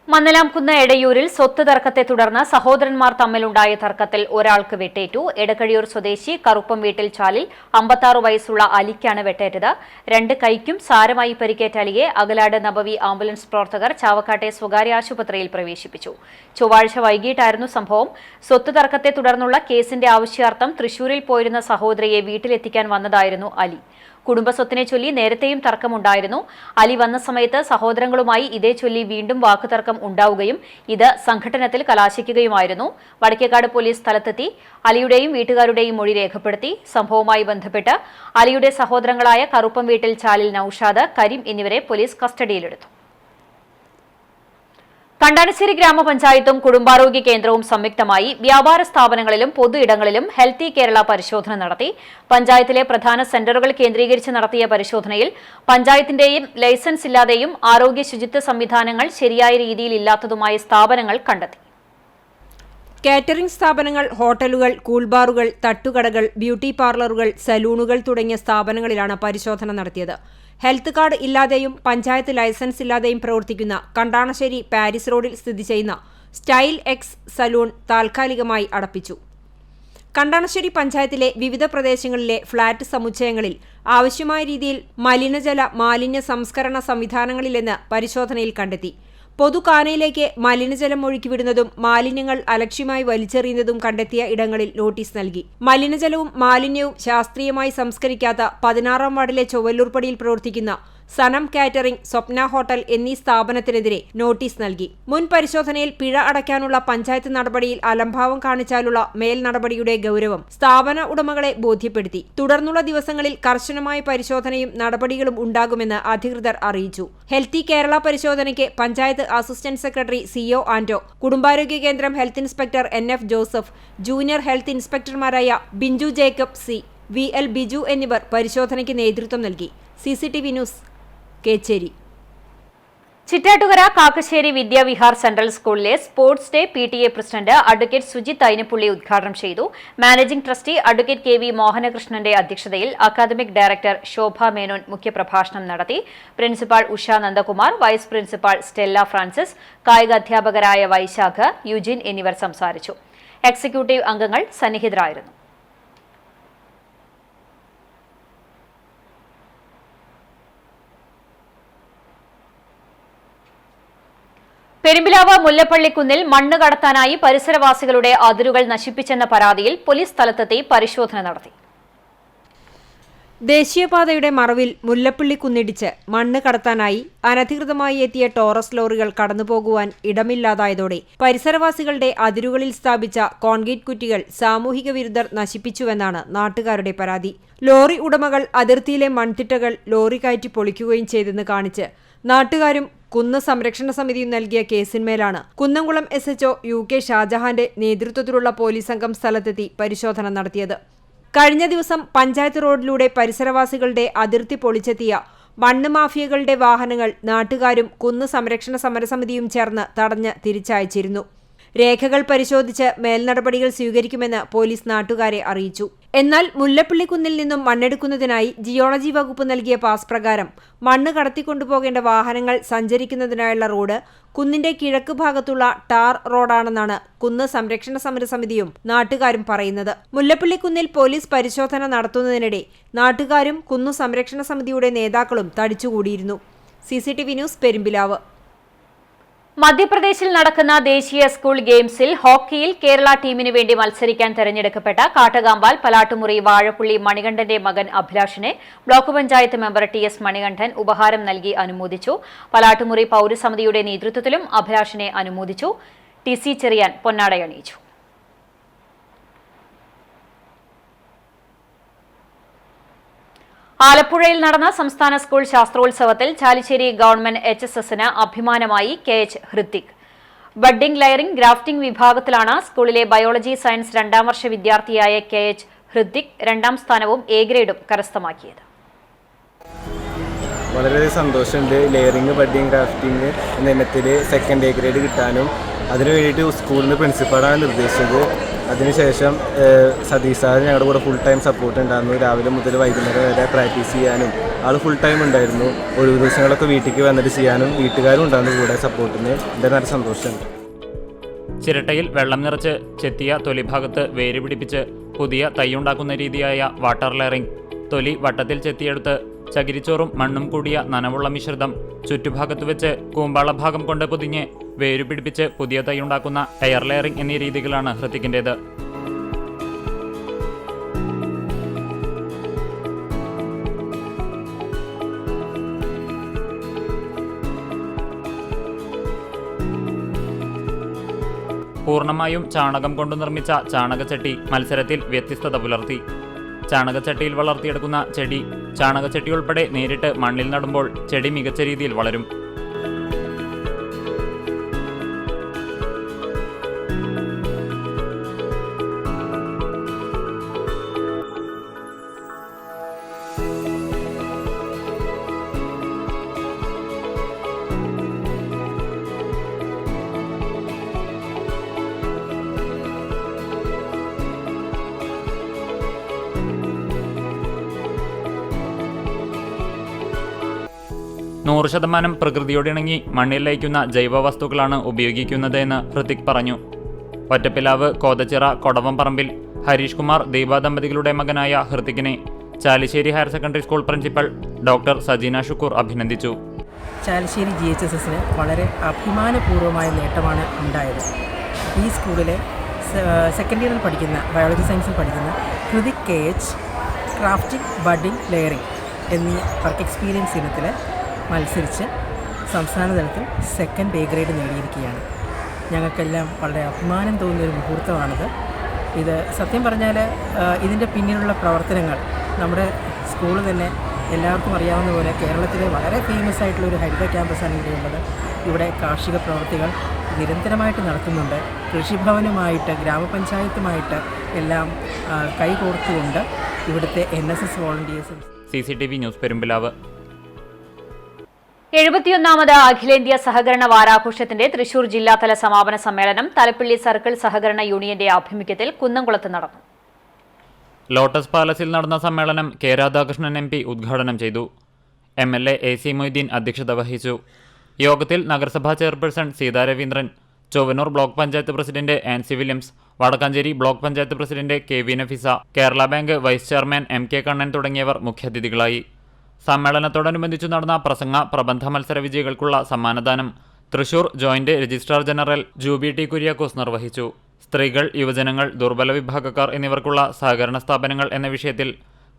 മന്നലാംകുന്ന് എടയൂരിൽ സ്വത്ത് തർക്കത്തെ തുടർന്ന് സഹോദരന്മാർ തമ്മിലുണ്ടായ തർക്കത്തിൽ ഒരാൾക്ക് വെട്ടേറ്റു. എടക്കഴിയൂർ സ്വദേശി കറുപ്പം വീട്ടിൽ ചാലിൽ 56 വയസ്സുള്ള അലിക്കാണ് വെട്ടേറ്റത്. 2 കൈക്കും സാരമായി പരിക്കേറ്റ അലിയെ അകലാട് നബവി ആംബുലൻസ് പ്രവർത്തകർ ചാവക്കാട്ടെ സ്വകാര്യ ആശുപത്രിയിൽ പ്രവേശിപ്പിച്ചു. ചൊവ്വാഴ്ച വൈകിട്ടായിരുന്നു സംഭവം. സ്വത്ത് തർക്കത്തെ തുടർന്നുള്ള കേസിന്റെ ആവശ്യാർത്ഥം തൃശൂരിൽ പോയിരുന്ന സഹോദരിയെ വീട്ടിലെത്തിക്കാൻ വന്നതായിരുന്നു അലി. കുടുംബസ്വത്തിനെ ചൊല്ലി നേരത്തെയും തർക്കമുണ്ടായിരുന്നു. അലി വന്ന സമയത്ത് സഹോദരങ്ങളുമായി ഇതേ ചൊല്ലി വീണ്ടും വാക്കുതർക്കം ഉണ്ടാവുകയും ഇത് സംഘട്ടനത്തിൽ കലാശിക്കുകയുമായിരുന്നു. വടക്കേക്കാട് പോലീസ് സ്ഥലത്തെത്തി അലിയുടെയും വീട്ടുകാരുടെയും മൊഴി രേഖപ്പെടുത്തി. സംഭവവുമായി ബന്ധപ്പെട്ട് അലിയുടെ സഹോദരങ്ങളായ കറുപ്പം വീട്ടിൽ ചാലിൽ നൌഷാദ്, കരീം എന്നിവരെ പോലീസ് കസ്റ്റഡിയിലെടുത്തു. കണ്ടാണശ്ശേരി ഗ്രാമപഞ്ചായത്തും കുടുംബാരോഗ്യ കേന്ദ്രവും സംയുക്തമായി വ്യാപാര സ്ഥാപനങ്ങളിലും പൊതു ഇടങ്ങളിലും ഹെൽത്തി കേരള പരിശോധന നടത്തി. പഞ്ചായത്തിലെ പ്രധാന സെന്ററുകൾ കേന്ദ്രീകരിച്ച് നടത്തിയ പരിശോധനയിൽ പഞ്ചായത്തിന്റെയും ലൈസൻസ് ഇല്ലാതെയും ആരോഗ്യ ശുചിത്വ സംവിധാനങ്ങൾ ശരിയായ രീതിയിൽ ഇല്ലാത്തതുമായ സ്ഥാപനങ്ങൾ കണ്ടെത്തി. കാറ്ററിംഗ് സ്ഥാപനങ്ങൾ, ഹോട്ടലുകൾ, കൂൾബാറുകൾ, തട്ടുകടകൾ, ബ്യൂട്ടി പാർലറുകൾ, സലൂണുകൾ തുടങ്ങിയ സ്ഥാപനങ്ങളിലാണ് പരിശോധന നടത്തിയത്. ഹെൽത്ത് കാർഡ് ഇല്ലാതെയും പഞ്ചായത്ത് ലൈസൻസ് ഇല്ലാതെയും പ്രവർത്തിക്കുന്ന കണ്ടാണശ്ശേരി പാരിസ് റോഡിൽ സ്ഥിതി ചെയ്യുന്ന സ്റ്റൈൽ എക്സ് സലൂൺ താൽക്കാലികമായി അടപ്പിച്ചു. കണ്ടാണശ്ശേരി പഞ്ചായത്തിലെ വിവിധ പ്രദേശങ്ങളിലെ ഫ്ളാറ്റ് സമുച്ചയങ്ങളിൽ ആവശ്യമായ രീതിയിൽ മാലിന്യ സംസ്കരണ സംവിധാനങ്ങളിലെന്ന് പരിശോധനയിൽ കണ്ടെത്തി. പൊതുകാനയിലേക്ക് മലിനജലം ഒഴുക്കിവിടുന്നതും മാലിന്യങ്ങൾ അലക്ഷ്യമായി വലിച്ചെറിയുന്നതും കണ്ടെത്തിയ ഇടങ്ങളിൽ നോട്ടീസ് നൽകി. മലിനജലവും മാലിന്യവും ശാസ്ത്രീയമായി സംസ്കരിക്കാത്ത 16-ാം വാർഡിലെ ചൊവ്വല്ലൂർപ്പടിയിൽ പ്രവർത്തിക്കുന്ന സനം കാറ്ററിംഗ്, സ്വപ്ന ഹോട്ടൽ എന്നീ സ്ഥാപനത്തിനെതിരെ നോട്ടീസ് നൽകി. മുൻ പരിശോധനയിൽ പിഴ അടയ്ക്കാനുള്ള പഞ്ചായത്ത് നടപടിയിൽ അലംഭാവം കാണിച്ചാലുള്ള മേൽ നടപടിയുടെ ഗൗരവം സ്ഥാപന ഉടമകളെ ബോധ്യപ്പെടുത്തി. തുടർന്നുള്ള ദിവസങ്ങളിൽ കർശനമായ പരിശോധനയും നടപടികളും ഉണ്ടാകുമെന്ന് അധികൃതർ അറിയിച്ചു. ഹെൽത്തി കേരള പരിശോധനയ്ക്ക് panchayat assistant secretary CO Anto, കുടുംബാരോഗ്യ കേന്ദ്രം health inspector NF Joseph, junior health ഇൻസ്പെക്ടർമാരായ ബിഞ്ചു ജേക്കബ്, VL ബിജു എന്നിവർ പരിശോധനയ്ക്ക് നേതൃത്വം നൽകി. CCTV news Kecheri. Chittattukara Kakkassery Vidyavihar central സ്കൂളിലെ sports day PTA president advocate Sujith Ayinappully ഉദ്ഘാടനം ചെയ്തു. മാനേജിംഗ് ട്രസ്റ്റി അഡ്വക്കേറ്റ് KV മോഹനകൃഷ്ണന്റെ അധ്യക്ഷതയിൽ അക്കാദമിക് ഡയറക്ടർ ശോഭ മേനോൻ മുഖ്യപ്രഭാഷണം നടത്തി. Principal Usha Nandakumar, vice principal Stella Francis, കായിക അധ്യാപകരായ വൈശാഖ്, യുജിൻ എന്നിവർ സംസാരിച്ചു. എക്സിക്യൂട്ടീവ് അംഗങ്ങൾ സന്നിഹിതരായിരുന്നു. പെരുമ്പിലാവ് മുല്ലപ്പള്ളിക്കുന്നിൽ മണ്ണ് കടത്താനായി പരിസരവാസികളുടെ അതിരുകൾ നശിപ്പിച്ചെന്ന പരാതിയിൽ പോലീസ് സ്ഥലത്തെത്തി പരിശോധന നടത്തി. ദേശീയപാതയുടെ മറവിൽ മുല്ലപ്പള്ളിക്കുന്നിടിച്ച് മണ്ണ് കടത്താനായി അനധികൃതമായി എത്തിയ ടോറസ് ലോറികൾ കടന്നുപോകുവാൻ ഇടമില്ലാതായതോടെ പരിസരവാസികളുടെ അതിരുകളിൽ സ്ഥാപിച്ച കോൺക്രീറ്റ് കുറ്റികൾ സാമൂഹിക വിരുദ്ധർ നശിപ്പിച്ചുവെന്നാണ് നാട്ടുകാരുടെ പരാതി. ലോറി ഉടമകൾ അതിർത്തിയിലെ മൺതിട്ടകൾ ലോറി കയറ്റി പൊളിക്കുകയും ചെയ്തെന്ന് കാണിച്ച് നാട്ടുകാരും കുന്ന് സംരക്ഷണ സമിതിയും നൽകിയ കേസിന്മേലാണ് കുന്നംകുളം SHO UK ഷാജഹാന്റെ നേതൃത്വത്തിലുള്ള പോലീസ് സംഘം സ്ഥലത്തെത്തി പരിശോധന നടത്തിയത്. കഴിഞ്ഞ ദിവസം പഞ്ചായത്ത് റോഡിലൂടെ പരിസരവാസികളുടെ അതിർത്തി പൊളിച്ചെത്തിയ മണ്ണ് മാഫിയകളുടെ വാഹനങ്ങൾ നാട്ടുകാരും കുന്ന് സംരക്ഷണ സമരസമിതിയും ചേർന്ന് തടഞ്ഞ് തിരിച്ചയച്ചിരുന്നു. രേഖകൾ പരിശോധിച്ച് മേൽനടപടികൾ സ്വീകരിക്കുമെന്ന് പോലീസ് നാട്ടുകാരെ അറിയിച്ചു. എന്നാൽ മുല്ലപ്പള്ളിക്കുന്നിൽ നിന്നും മണ്ണെടുക്കുന്നതിനായി ജിയോളജി വകുപ്പ് നൽകിയ പാസ് പ്രകാരം മണ്ണ് കടത്തിക്കൊണ്ടുപോകേണ്ട വാഹനങ്ങൾ സഞ്ചരിക്കുന്നതിനായുള്ള റോഡ് കുന്നിന്റെ കിഴക്ക് ഭാഗത്തുള്ള ടാർ റോഡാണെന്നാണ് കുന്ന് സംരക്ഷണ സമരസമിതിയും നാട്ടുകാരും പറയുന്നത്. മുല്ലപ്പള്ളിക്കുന്നിൽ പോലീസ് പരിശോധന നടത്തുന്നതിനിടെ നാട്ടുകാരും കുന്നു സംരക്ഷണ സമിതിയുടെ നേതാക്കളും തടിച്ചുകൂടിയിരുന്നു. CCTV news Perumpilavu. മധ്യപ്രദേശിൽ നടക്കുന്ന ദേശീയ സ്കൂൾ ഗെയിംസിൽ ഹോക്കിയിൽ കേരള ടീമിന് വേണ്ടി മത്സരിക്കാൻ തെരഞ്ഞെടുക്കപ്പെട്ട കാട്ടകാമ്പാൽ പലാട്ടുമുറി വാഴപ്പുള്ളി മണികണ്ഠന്റെ മകൻ അഭിലാഷിനെ block panchayat member TS Manikandan ഉപഹാരം നൽകി അനുമോദിച്ചു. പലാട്ടുമുറി പൗരസമിതിയുടെ നേതൃത്വത്തിലും അഭിലാഷിനെ അനുമോദിച്ചു. TC ചെറിയാൻ പൊന്നാടയണിയിച്ചു. ആലപ്പുഴയിൽ നടന്ന സംസ്ഥാന സ്കൂൾ ശാസ്ത്രോത്സവത്തിൽ ചാലിശ്ശേരി ഗവൺമെന്റ് HSSന് അഭിമാനമായി KH Hrithik. Budding, layering, grafting വിഭാഗത്തിലാണ് സ്കൂളിലെ ബയോളജി സയൻസ് 2ാം വർഷ വിദ്യാർത്ഥിയായ KH ഹൃത്തിക് 2ാം സ്ഥാനവും A ഗ്രേഡും കരസ്ഥമാക്കിയത്. വളരെ സന്തോഷമുണ്ട്. ലെയറിംഗ്, ബഡ്ഡിംഗ്, ഗ്രാഫ്റ്റിംഗ് എന്ന ഇനത്തിൽ 2nd A ഗ്രേഡ് കിട്ടാനും അതിനു വേണ്ടിയിട്ട് സ്കൂളിൽ നിന്ന് പ്രിൻസിപ്പാളാണ് നിർദ്ദേശിച്ചത്. അതിനുശേഷം സതീഷ് സാർ ഞങ്ങളുടെ കൂടെ ഫുൾ ടൈം സപ്പോർട്ട് ഉണ്ടായിരുന്നു. രാവിലെ മുതൽ വൈകുന്നേരം വരെ പ്രാക്ടീസ് ചെയ്യാനും ആൾ ഫുൾ ടൈം ഉണ്ടായിരുന്നു. ഒഴിവ് ദിവസങ്ങളൊക്കെ വീട്ടിലേക്ക് വന്നിട്ട് ചെയ്യാനും വീട്ടുകാരും ഉണ്ടായിരുന്നു കൂടെ സപ്പോർട്ടിന്. എൻ്റെ നല്ല സന്തോഷമുണ്ട്. ചിരട്ടയിൽ വെള്ളം നിറച്ച് ചെത്തിയ തൊലിഭാഗത്ത് വേര് പിടിപ്പിച്ച് പുതിയ തൈയുണ്ടാക്കുന്ന രീതിയായ വാട്ടർ ലെയറിംഗ്, തൊലി വട്ടത്തിൽ ചെത്തിയെടുത്ത് ചകിരിച്ചോറും മണ്ണും കൂടിയ നനവുള്ള മിശ്രിതം ചുറ്റുഭാഗത്ത് വെച്ച് കൂമ്പാളഭാഗം കൊണ്ട് പൊതിഞ്ഞ് വേരു പിടിപ്പിച്ച് പുതിയ തൈയുണ്ടാക്കുന്ന എയർ ലെയറിംഗ് എന്നീ രീതികളാണ് ഹൃത്തിക്കിൻ്റേത്. പൂർണ്ണമായും ചാണകം കൊണ്ട് നിർമ്മിച്ച ചാണകച്ചട്ടി മത്സരത്തിൽ വ്യത്യസ്തത പുലർത്തി. ചാണകച്ചട്ടിയിൽ വളർത്തിയെടുക്കുന്ന ചെടി ചാണകച്ചട്ടി ഉൾപ്പെടെ നേരിട്ട് മണ്ണിൽ നടുമ്പോൾ ചെടി മികച്ച രീതിയിൽ വളരും. %100 പ്രകൃതിയോടിണങ്ങി മണ്ണിൽ ലയിക്കുന്ന ജൈവവസ്തുക്കളാണ് ഉപയോഗിക്കുന്നത് എന്ന് ഹൃത്തിക് പറഞ്ഞു. ഒറ്റപ്പിലാവ് കോതച്ചിറ കൊടവംപറമ്പിൽ ഹരീഷ് കുമാർ ദീപ ദമ്പതികളുടെ മകനായ ഹൃത്തിക്കിനെ Chalissery higher secondary school principal doctor Sajeena Shukoor അഭിനന്ദിച്ചു. ചാലിശ്ശേരി GHSSന് വളരെ അഭിമാനപൂർവ്വമായ നേട്ടമാണ് ഉണ്ടായത്. ഈ സ്കൂളിലെ 2nd ഇയറിൽ പഠിക്കുന്ന ബയോളജി സയൻസിൽ പഠിക്കുന്ന Hrithik KH crafting, budding, layering എന്നീ വർക്ക് എക്സ്പീരിയൻസ് ഇനത്തിൽ മത്സരിച്ച് സംസ്ഥാന തലത്തിൽ 2nd A ഗ്രേഡ് നേടിയിരിക്കുകയാണ്. ഞങ്ങൾക്കെല്ലാം വളരെ അഭിമാനം തോന്നുന്നൊരു മുഹൂർത്തമാണിത്. ഇത് സത്യം പറഞ്ഞാൽ ഇതിൻ്റെ പിന്നിലുള്ള പ്രവർത്തനങ്ങൾ നമ്മുടെ സ്കൂൾ തന്നെ എല്ലാവർക്കും അറിയാവുന്ന പോലെ കേരളത്തിലെ വളരെ ഫേമസ് ആയിട്ടുള്ളൊരു ഹരിത ക്യാമ്പസാണ് ഇവിടെയുള്ളത്. ഇവിടെ കാർഷിക പ്രവൃത്തികൾ നിരന്തരമായിട്ട് നടത്തുന്നുണ്ട്. കൃഷിഭവനുമായിട്ട് ഗ്രാമപഞ്ചായത്തുമായിട്ട് എല്ലാം കൈകോർത്തുകൊണ്ട് ഇവിടുത്തെ NSS വോളണ്ടിയേഴ്സും. CCTV news Perumpilavu. 71ാമത് അഖിലേന്ത്യാ സഹകരണ വാരാഘോഷത്തിന്റെ തൃശൂർ ജില്ലാതല സമാപന സമ്മേളനം തലപ്പള്ളി സർക്കിൾ സഹകരണ യൂണിയന്റെ ആഭിമുഖ്യത്തിൽ കുന്നംകുളത്ത് നടന്നു. ലോട്ടസ് പാലസിൽ നടന്ന സമ്മേളനം കെ രാധാകൃഷ്ണൻ MP ഉദ്ഘാടനം ചെയ്തു. MLA AC മൊയ്തീൻ അധ്യക്ഷത വഹിച്ചു. യോഗത്തിൽ നഗരസഭാ chairperson Seetha Raveendran, Chowwannur block panchayat president Ancy Williams, Vadakkanchery block panchayat president KV Nafeesa, Kerala bank vice chairman MK Kannan തുടങ്ങിയവർ മുഖ്യാതിഥികളായി. സമ്മേളനത്തോടനുബന്ധിച്ചു നടന്ന പ്രസംഗ പ്രബന്ധ മത്സര വിജയികൾക്കുള്ള സമ്മാനദാനം Thrissur joint registrar general Jubi T Kuriakose നിർവഹിച്ചു. സ്ത്രീകൾ, യുവജനങ്ങൾ, ദുർബല വിഭാഗക്കാർ എന്നിവർക്കുള്ള സഹകരണ സ്ഥാപനങ്ങൾ എന്ന വിഷയത്തിൽ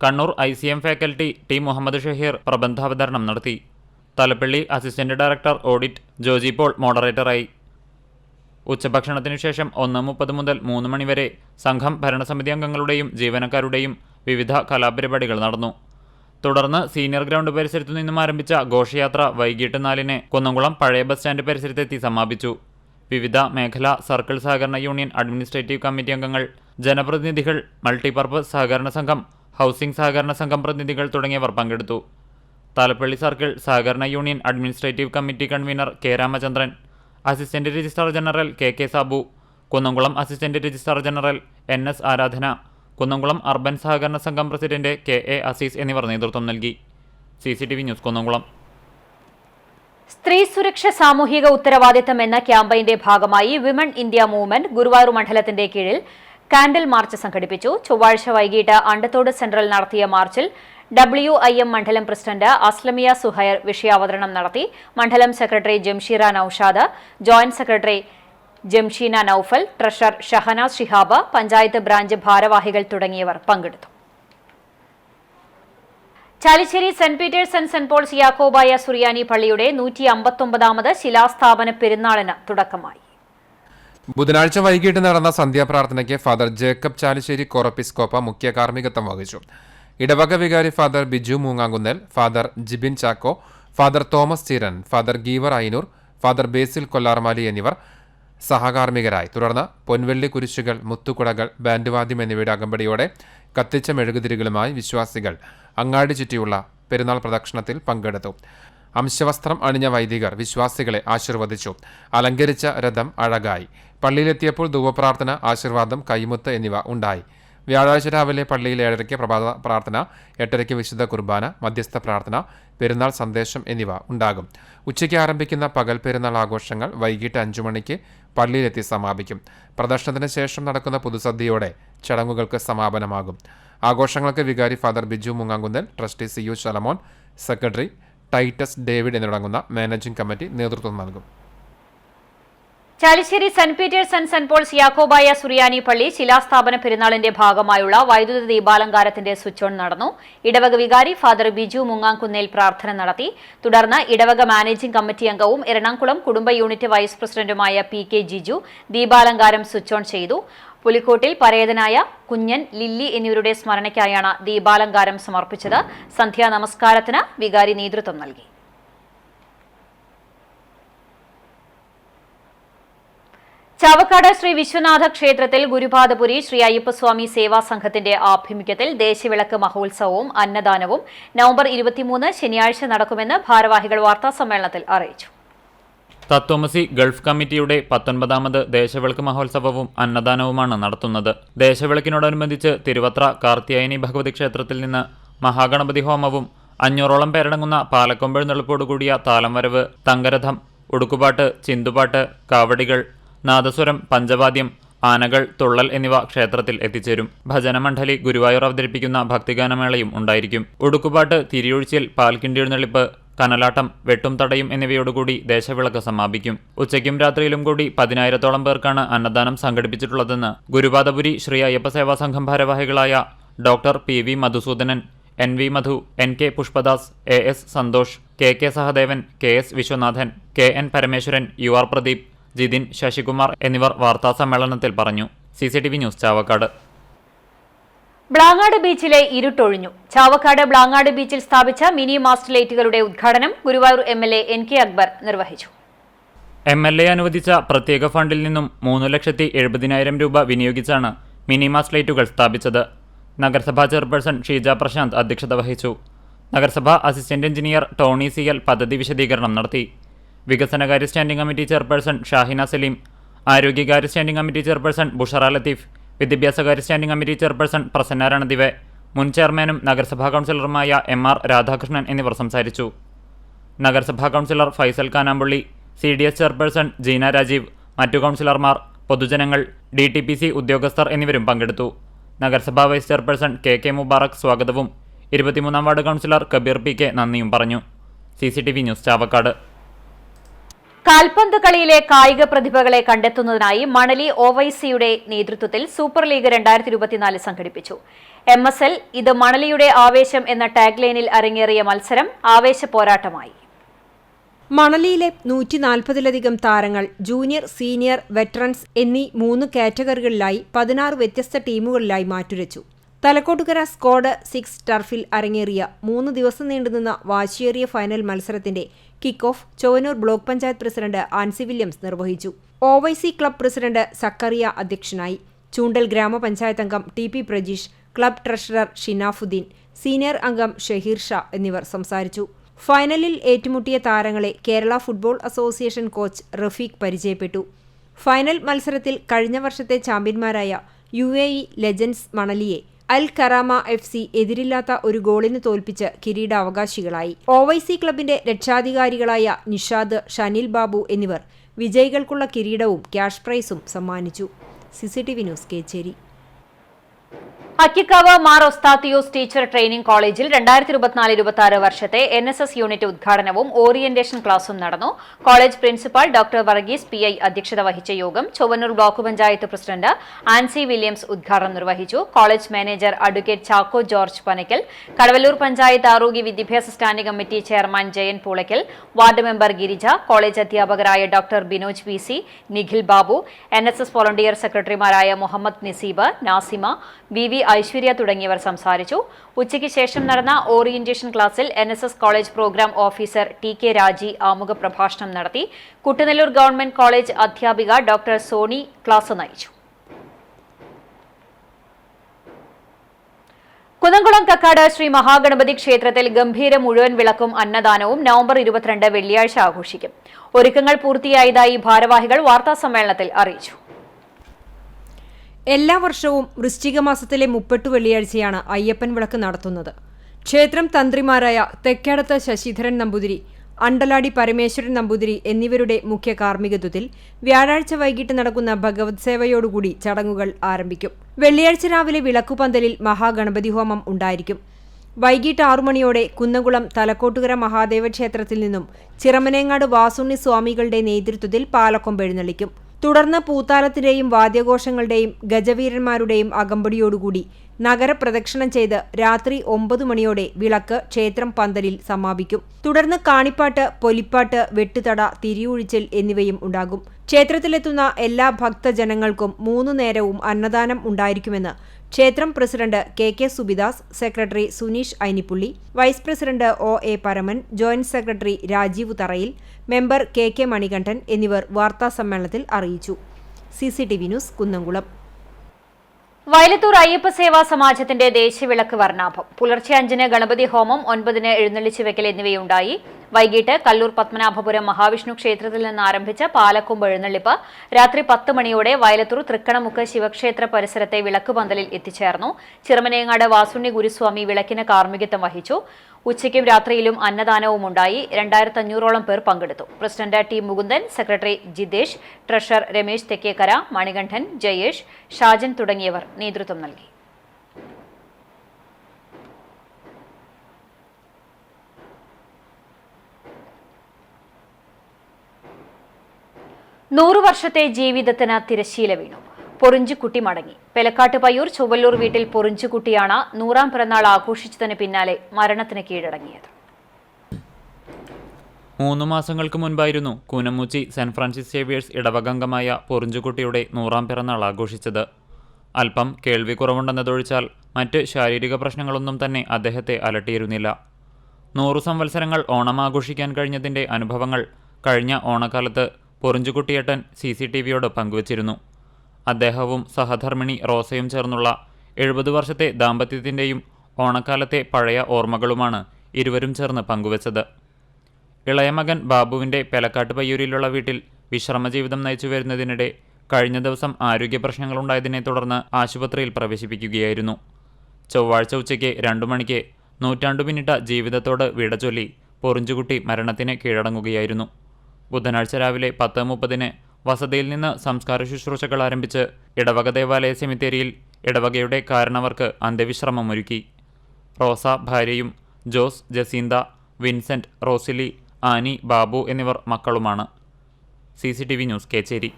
Kannur ICM faculty T Muhammad Shaheer പ്രബന്ധാവതരണം നടത്തി. Thalappilly assistant director audit Joji Paul മോഡറേറ്ററായി. ഉച്ചഭക്ഷണത്തിനു ശേഷം 1:30 മുതൽ 3 മണിവരെ സംഘം ഭരണസമിതി അംഗങ്ങളുടെയും ജീവനക്കാരുടെയും വിവിധ കലാപരിപാടികൾ നടന്നു. തുടർന്ന് സീനിയർ ഗ്രൗണ്ട് പരിസരത്തു നിന്നും ആരംഭിച്ച ഘോഷയാത്ര വൈകിട്ട് 4-ന് കുന്നംകുളം പഴയ ബസ് സ്റ്റാൻഡ് പരിസരത്തെത്തി സമാപിച്ചു. വിവിധ മേഖലാ സർക്കിൾ സഹകരണ യൂണിയൻ അഡ്മിനിസ്ട്രേറ്റീവ് കമ്മിറ്റി അംഗങ്ങൾ, ജനപ്രതിനിധികൾ, മൾട്ടിപർപ്പസ് സഹകരണ സംഘം, ഹൗസിംഗ് സഹകരണ സംഘം പ്രതിനിധികൾ തുടങ്ങിയവർ പങ്കെടുത്തു. തലപ്പള്ളി സർക്കിൾ സഹകരണ union administrative committee convener K Ramachandran, assistant registrar general KK Sabu, Kunnamkulam assistant registrar general NS ആരാധന, കുന്നംകുളം അർബൻ സഹകരണ സംഘം പ്രസിഡന്റ് KA അസീസ് എന്നിവർ നേതൃത്വം നൽകി. CCTV news Kunnamkulam. സ്ത്രീ സുരക്ഷ സാമൂഹിക ഉത്തരവാദിത്തം എന്ന ക്യാമ്പയിന്റെ ഭാഗമായി വിമൺ ഇന്ത്യ മൂവ്മെന്റ് ഗുരുവായൂർ മണ്ഡലത്തിന്റെ കീഴിൽ കാൻഡിൽ മാർച്ച് സംഘടിപ്പിച്ചു. ചൊവ്വാഴ്ച വൈകിട്ട് അണ്ടത്തോട് സെൻട്രൽ നടത്തിയ മാർച്ചിൽ WIM മണ്ഡലം പ്രസിഡന്റ് അസ്ലമിയ സുഹൈർ വിഷയാവതരണം നടത്തി. മണ്ഡലം secretary Jamsheera Noushad, joint secretary Jamsheena Noufal, treasurer Shahanas Shihab, panchayat branch ഭാരവാഹികൾ തുടങ്ങിയവർ പങ്കെടുത്തു. Chalissery saint Peter's and saint Paul's Yakobaya Suriyani പള്ളിയുടെ 159ാമത് ശിലാസ്ഥാപന പെരുന്നാളിന് തുടക്കമായി. ബുധനാഴ്ച വൈകിട്ട് നടന്ന സന്ധ്യാപ്രാർത്ഥനയ്ക്ക് ഫാദർ ജേക്കബ് ചാലിശ്ശേരി കോറപ്പിസ്കോപ്പ മുഖ്യ കാർമ്മികത്വം വഹിച്ചു. ഇടവക വികാരി father Biju Moongamkunnel, father Jibin Chacko, father Thomas Cheeran, father Geevar Ainoor, father Basil Kollarmali എന്നിവർ സഹകാർമ്മികരായി. തുടർന്ന് പൊൻവെള്ളി കുരിശുകൾ, മുത്തുകുടകൾ, ബാൻഡ് വാദ്യം എന്നിവയുടെ അകമ്പടിയോടെ കത്തിച്ച മെഴുകുതിരികളുമായി വിശ്വാസികൾ അങ്ങാടി ചുറ്റിയുള്ള പെരുന്നാൾ പ്രദക്ഷിണത്തിൽ പങ്കെടുത്തു. അംശവസ്ത്രം അണിഞ്ഞ വൈദികർ വിശ്വാസികളെ ആശീർവദിച്ചു. അലങ്കരിച്ച രഥം അഴകായി. പള്ളിയിലെത്തിയപ്പോൾ ധൂപപ്രാർത്ഥന, ആശീർവാദം, കൈമുത്ത് എന്നിവ ഉണ്ടായി. വ്യാഴാഴ്ച രാവിലെ പള്ളിയിൽ 7:30 പ്രഭാത പ്രാർത്ഥന, 8:30 വിശുദ്ധ കുർബാന, മധ്യസ്ഥ പ്രാർത്ഥന, പെരുന്നാൾ സന്ദേശം എന്നിവ ഉണ്ടാകും. ഉച്ചയ്ക്ക് ആരംഭിക്കുന്ന പകൽ പെരുന്നാൾ ആഘോഷങ്ങൾ വൈകിട്ട് 5 മണിക്ക് പള്ളിയിലെത്തി സമാപിക്കും. പ്രദർശനത്തിന് ശേഷം നടക്കുന്ന പുതുസദ്യയോടെ ചടങ്ങുകൾക്ക് സമാപനമാകും. ആഘോഷങ്ങൾക്ക് വികാരി father Biju Moongamkunnel, trustee CU Shalamon, secretary Titus David എന്നിവരടങ്ങുന്ന മാനേജിംഗ് കമ്മിറ്റി നേതൃത്വം നൽകും. Chalissery saint Peter's and saint Paul's Yakobaya Suriyani പള്ളി ശിലാസ്ഥാപന പെരുന്നാളിന്റെ ഭാഗമായുള്ള വൈദ്യുത ദീപാലങ്കാരത്തിന്റെ സ്വിച്ച് ഓൺ നടന്നു. ഇടവക വികാരി ഫാദർ ബിജു മുങ്ങാങ്കുന്നേൽ പ്രാർത്ഥന നടത്തി. തുടർന്ന് ഇടവക മാനേജിംഗ് കമ്മിറ്റി അംഗവും എറണാകുളം കുടുംബ യൂണിറ്റ് വൈസ് പ്രസിഡന്റുമായ PK ജിജു ദീപാലങ്കാരം സ്വിച്ച് ഓൺ ചെയ്തു. പുലിക്കോട്ടിൽ പരേതനായ കുഞ്ഞൻ, ലില്ലി എന്നിവരുടെ സ്മരണയ്ക്കായാണ് ദീപാലങ്കാരം സമർപ്പിച്ചത്. സന്ധ്യാ നമസ്കാരത്തിന് വികാരി നേതൃത്വം നൽകി. ചാവക്കാട് ശ്രീ വിശ്വനാഥ ക്ഷേത്രത്തിൽ ഗുരുപാദപുരി ശ്രീ അയ്യപ്പസ്വാമി സേവാ സംഘത്തിന്റെ ആഭിമുഖ്യത്തിൽ ദേശവിളക്ക് മഹോത്സവവും അന്നദാനവും നവംബർ 23 ശനിയാഴ്ച നടക്കുമെന്ന് ഭാരവാഹികൾ വാർത്താസമ്മേളനത്തിൽ അറിയിച്ചു. തത്വമസി ഗൾഫ് കമ്മിറ്റിയുടെ 19ാമത് ദേശവിളക്ക് മഹോത്സവവും അന്നദാനവുമാണ് നടത്തുന്നത്. ദേശവിളക്കിനോടനുബന്ധിച്ച് തിരുവത്ര കാർത്തിയായനി ഭഗവതി ക്ഷേത്രത്തിൽ നിന്ന് മഹാഗണപതി ഹോമവും 500ഓളം പേരടങ്ങുന്ന പാലക്കൊമ്പെഴുന്നള്ളിപ്പോടുകൂടിയ താലം വരവ്, തങ്കരഥം, ഉടുക്കുപാട്ട്, ചിന്തുപാട്ട്, കാവടികൾ, നാദസ്വരം, പഞ്ചവാദ്യം, ആനകൾ, തുള്ളൽ എന്നിവ ക്ഷേത്രത്തിൽ എത്തിച്ചേരും. ഭജനമണ്ഡലി ഗുരുവായൂർ അവതരിപ്പിക്കുന്ന ഭക്തിഗാനമേളയും ഉണ്ടായിരിക്കും. ഉടുക്കുപാട്ട്, തിരിയൊഴിച്ചിൽ, പാൽക്കിണ്ടി എഴുന്നള്ളിപ്പ്, കനലാട്ടം, വെട്ടും തടയും എന്നിവയോടുകൂടി ദേശവിളക്ക് സമാപിക്കും. ഉച്ചയ്ക്കും രാത്രിയിലും കൂടി 10,000ഓളം പേർക്കാണ് അന്നദാനം സംഘടിപ്പിച്ചിട്ടുള്ളതെന്ന് ഗുരുപാദപുരി ശ്രീ അയ്യപ്പ സേവാ സംഘം ഭാരവാഹികളായ doctor PV Madhusudanan, NV Madhu, NK Pushpadas, AS Santhosh, KK Sahadevan, KS Viswanathan, KN Parameswaran, UR Pradeep, Jithin, Sasikumar എന്നിവർ വാർത്താസമ്മേളനത്തിൽ പറഞ്ഞു. CCTV news Chavakkad. ബ്ലാങ്ങാട് ബീച്ചിലെ ഇരുട്ടൊഴിഞ്ഞു. ചാവക്കാട് ബ്ലാങ്ങാട് ബീച്ചിൽ സ്ഥാപിച്ച മിനി മാസ്റ്റ് ലൈറ്റുകളുടെ ഉദ്ഘാടനം ഗുരുവായൂർ MLA NK അക്ബർ നിർവഹിച്ചു. MLA അനുവദിച്ച പ്രത്യേക ഫണ്ടിൽ നിന്നും 3,70,000 രൂപ വിനിയോഗിച്ചാണ് മിനി മാസ്റ്റ് ലൈറ്റുകൾ സ്ഥാപിച്ചത്. നഗരസഭാ ചെയർപേഴ്സൺ ഷീജ പ്രശാന്ത് അധ്യക്ഷത വഹിച്ചു. നഗരസഭാ അസിസ്റ്റന്റ് എഞ്ചിനീയർ ടോണി സിയൽ പദ്ധതി വിശദീകരണം നടത്തി. വികസനകാര്യ standing committee chairperson Shahina Saleem, ആരോഗ്യകാര്യ standing committee chairperson Bushara Latheef, വിദ്യാഭ്യാസകാര്യ standing committee chairperson Prasanna Ranadive, മുൻ ചെയർമാനും നഗരസഭാ കൗൺസിലറുമായ MR രാധാകൃഷ്ണൻ എന്നിവർ സംസാരിച്ചു. നഗരസഭാ councillor Faisal Kanampilly, CDS chairperson Jeena Rajeev, മറ്റു കൗൺസിലർമാർ, പൊതുജനങ്ങൾ, DTPC ഉദ്യോഗസ്ഥർ എന്നിവരും പങ്കെടുത്തു. നഗരസഭാ വൈസ് ചെയർപേഴ്സൺ KK മുബാറക് സ്വാഗതവും 23-ാം വാർഡ് കൗൺസിലർ കബീർ PK നന്ദിയും പറഞ്ഞു. CCTV news Chavakkad. കാൽപന്ത് കളിയിലെ കായിക പ്രതിഭകളെ കണ്ടെത്തുന്നതിനായി മണലി OYCയുടെ നേതൃത്വത്തിൽ സൂപ്പർ ലീഗ് 2024 സംഘടിപ്പിച്ചു. MSL ഇത് മണലിയുടെ ആവേശം എന്ന ടാഗ് ലൈനിൽ അരങ്ങേറിയ മത്സരം ആവേശ പോരാട്ടമായി. മണലിയിലെ 140-ലധികം താരങ്ങൾ ജൂനിയർ, സീനിയർ, വെറ്ററൻസ് എന്നീ 3 കാറ്റഗറികളിലായി 16 വ്യത്യസ്ത ടീമുകളിലായി മാറ്റുരച്ചു. തലക്കോട്ടുകര സ്ക്വാഡ് 6 ടർഫിൽ അരങ്ങേറിയ 3 ദിവസം നീണ്ടുനിന്ന വാശിയേറിയ ഫൈനൽ മത്സരത്തിന്റെ kick off Chowwannur block panchayat president Ancy Williams നിർവഹിച്ചു. OYC ക്ലബ് പ്രസിഡന്റ് സക്കറിയ അധ്യക്ഷനായി. ചൂണ്ടൽ ഗ്രാമപഞ്ചായത്ത് അംഗം TP Prajeesh, club treasurer Shinafudheen, senior അംഗം ഷഹീർ ഷാ എന്നിവർ സംസാരിച്ചു. ഫൈനലിൽ ഏറ്റുമുട്ടിയ താരങ്ങളെ Kerala football association coach Rafeeq പരിചയപ്പെട്ടു. ഫൈനൽ മത്സരത്തിൽ കഴിഞ്ഞ വർഷത്തെ ചാമ്പ്യന്മാരായ UAE ലെജൻഡ്സ് മണലിയെ അൽ കറാമ FC എതിരില്ലാത്ത ഒരു ഗോളിന് തോൽപ്പിച്ച് കിരീടാവകാശികളായി. OYC ക്ലബിന്റെ രക്ഷാധികാരികളായ നിഷാദ്, ഷനിൽ ബാബു എന്നിവർ വിജയികൾക്കുള്ള കിരീടവും ക്യാഷ് പ്രൈസും സമ്മാനിച്ചു. CCTV news Kechery. Akkikkavu Mar Osthathios teacher training കോളേജിൽ 2024-26 വർഷത്തെ NSS യൂണിറ്റ് ഉദ്ഘാടനവും ഓറിയന്റേഷൻ ക്ലാസും നടന്നു. College principal doctor Varghese PI അധ്യക്ഷത വഹിച്ച യോഗം ചൊവ്വന്നൂർ ബ്ലോക്ക് പഞ്ചായത്ത് പ്രസിഡന്റ് ആൻസി വില്യംസ് ഉദ്ഘാടനം നിർവഹിച്ചു. College manager advocate Chacko George Panakkal, Kadavallur panchayat ആരോഗ്യ വിദ്യാഭ്യാസ standing committee chairman Jayan Poolakkal, ward member Girija, college അധ്യാപകരായ doctor Binoj PC, Nikhil Babu, NSS volunteer സെക്രട്ടറിമാരായ മുഹമ്മദ് നസീബ്, നാസിമ, VV ഐശ്വര്യ തുടങ്ങിയവർ സംസാരിച്ചു. ഉച്ചയ്ക്ക് ശേഷം നടന്ന ഓറിയന്റേഷൻ ക്ലാസ്സിൽ NSS college program officer TK Raji ആമുഖ പ്രഭാഷണം നടത്തി. കുട്ടനെല്ലൂർ ഗവൺമെന്റ് കോളേജ് അധ്യാപിക ഡോക്ടർ സോണി ക്ലാസ് നയിച്ചു. കുന്നംകുളം കക്കാട് ശ്രീ മഹാഗണപതി ക്ഷേത്രത്തിൽ ഗംഭീര മുഴുവൻ വിളക്കും അന്നദാനവും നവംബർ 22 വെള്ളിയാഴ്ച ആഘോഷിക്കും. ഒരുക്കങ്ങൾ പൂർത്തിയായതായി ഭാരവാഹികൾ വാർത്താസമ്മേളനത്തിൽ അറിയിച്ചു. എല്ലാ വർഷവും വൃശ്ചിക മാസത്തിലെ 30 വെള്ളിയാഴ്ചയാണ് അയ്യപ്പൻ വിളക്ക് നടത്തുന്നത്. ക്ഷേത്രം തന്ത്രിമാരായ തെക്കേടത്ത് ശശിധരൻ നമ്പൂതിരി, അണ്ടലാടി പരമേശ്വരൻ നമ്പൂതിരി എന്നിവരുടെ മുഖ്യ കാർമ്മികത്വത്തിൽ വ്യാഴാഴ്ച വൈകിട്ട് നടക്കുന്ന ഭഗവത് സേവയോടുകൂടി ചടങ്ങുകൾ ആരംഭിക്കും. വെള്ളിയാഴ്ച രാവിലെ വിളക്കുപന്തലിൽ മഹാഗണപതി ഹോമം ഉണ്ടായിരിക്കും. വൈകിട്ട് 6 മണിയോടെ കുന്നംകുളം തലക്കോട്ടുകര മഹാദേവ ക്ഷേത്രത്തിൽ നിന്നും ചിറമനേങ്ങാട് വാസുണ്ണി സ്വാമികളുടെ നേതൃത്വത്തിൽ പാലക്കൊമ്പ് എഴുന്നള്ളിക്കും. തുടർന്ന് പൂത്താലത്തിന്റെയും വാദ്യഘോഷങ്ങളുടെയും ഗജവീരന്മാരുടെയും അകമ്പടിയോടുകൂടി നഗരപ്രദക്ഷിണം ചെയ്ത് രാത്രി 9 മണിയോടെ വിളക്ക് ക്ഷേത്രം പന്തലിൽ സമാപിക്കും. തുടർന്ന് കാണിപ്പാട്ട്, പൊലിപ്പാട്ട്, വെട്ടുതട, തിരിയൊഴിച്ചൽ എന്നിവയും ഉണ്ടാകും. ക്ഷേത്രത്തിലെത്തുന്ന എല്ലാ ഭക്തജനങ്ങൾക്കും 3 നേരവും അന്നദാനം ഉണ്ടായിരിക്കുമെന്ന് ക്ഷേത്രം president KK Subidas, secretary Suneesh Ainippully, vice president OA Paraman, joint secretary Rajeev Tharayil, member KK Manikandan എന്നിവർ വാർത്താസമ്മേളനത്തിൽ അറിയിച്ചു. CCTV news Kunnamkulam. വയലത്തൂർ അയ്യപ്പ സേവാ സമാജത്തിന്റെ ദേശീയവിളക്ക് വർണ്ണാഭം. പുലർച്ചെ 5-ന് ഗണപതി ഹോമം, 9-ന് എഴുന്നള്ളിച്ചു വെക്കൽ എന്നിവയുണ്ടായി. വൈകിട്ട് കല്ലൂർ പത്മനാഭപുരം മഹാവിഷ്ണു ക്ഷേത്രത്തിൽ നിന്ന് ആരംഭിച്ച പാലക്കൊമ്പ് എഴുന്നള്ളിപ്പ് രാത്രി 10 മണിയോടെ വയലത്തൂർ തൃക്കണമുക്ക് ശിവക്ഷേത്ര പരിസരത്തെ വിളക്കുപന്തലിൽ എത്തിച്ചേർന്നു. ചിറമനേങ്ങാട് വാസുണ്ണി ഗുരുസ്വാമി വിളക്കിന് കാർമ്മികത്വം വഹിച്ചു. ഉച്ചയ്ക്കും രാത്രിയിലും അന്നദാനവും ഉണ്ടായി. 2500ഓളം പേർ പങ്കെടുത്തു. President T Mukundan, secretary Jithesh, treasurer Ramesh Thekkekkara, Manikandan, Jayesh, Shajan തുടങ്ങിയവർ നേതൃത്വം നൽകി. നൂറ് വർഷത്തെ ജീവിതത്തിന് തിരശ്ശീല വീണു. പൊറിഞ്ചുകുട്ടി മടങ്ങി. പെലക്കാട്ട് പയ്യൂർ ചൊവ്വല്ലൂർ വീട്ടിൽ പൊറിഞ്ചുകുട്ടിയാണ് 100ാം പിറന്നാൾ ആഘോഷിച്ചതിന് പിന്നാലെ മരണത്തിന് കീഴടങ്ങിയത്. 3 മാസങ്ങൾക്ക് മുൻപായിരുന്നു കൂനമുച്ചി സെന്റ് ഫ്രാൻസിസ് സേവിയേഴ്സ് ഇടവകംഗമായ പൊറിഞ്ചുകുട്ടിയുടെ 100ാം പിറന്നാൾ ആഘോഷിച്ചത്. അല്പം കേൾവിക്കുറവുണ്ടെന്നതൊഴിച്ചാൽ മറ്റ് ശാരീരിക പ്രശ്നങ്ങളൊന്നും തന്നെ അദ്ദേഹത്തെ അലട്ടിയിരുന്നില്ല. 100 സംവത്സരങ്ങൾ ഓണം ആഘോഷിക്കാൻ കഴിഞ്ഞതിൻ്റെ അനുഭവങ്ങൾ കഴിഞ്ഞ ഓണക്കാലത്ത് പൊറിഞ്ചുകുട്ടിയേട്ടൻ CCTVയോട് പങ്കുവച്ചിരുന്നു. അദ്ദേഹവും സഹധർമ്മിണി റോസയും ചേർന്നുള്ള 70 വർഷത്തെ ദാമ്പത്യത്തിൻ്റെയും ഓണക്കാലത്തെ പഴയ ഓർമ്മകളുമാണ് ഇരുവരും ചേർന്ന് പങ്കുവച്ചത്. ഇളയ മകൻ ബാബുവിൻ്റെ പെലക്കാട്ട് പയ്യൂരിലുള്ള വീട്ടിൽ വിശ്രമജീവിതം നയിച്ചു വരുന്നതിനിടെ കഴിഞ്ഞ ദിവസം ആരോഗ്യ പ്രശ്നങ്ങളുണ്ടായതിനെ തുടർന്ന് ആശുപത്രിയിൽ പ്രവേശിപ്പിക്കുകയായിരുന്നു. ചൊവ്വാഴ്ച ഉച്ചയ്ക്ക് 2 മണിക്ക് 100 പിന്നിട്ട ജീവിതത്തോട് വിട ചൊല്ലി പൊറിഞ്ചുകുട്ടി മരണത്തിന് കീഴടങ്ങുകയായിരുന്നു. ബുധനാഴ്ച രാവിലെ 10:30 വസതിയിൽ നിന്ന് സംസ്കാര ശുശ്രൂഷകൾ ആരംഭിച്ച് ഇടവക ദേവാലയ സെമിത്തേരിയിൽ ഇടവകയുടെ കാരണവർക്ക് അന്ത്യവിശ്രമമൊരുക്കി. റോസ ഭാര്യയും ജോസ്, ജസീന്ത, വിൻസെന്റ്, റോസിലി, ആനി, ബാബു എന്നിവർ മക്കളുമാണ്. CCTV news, Kecheri.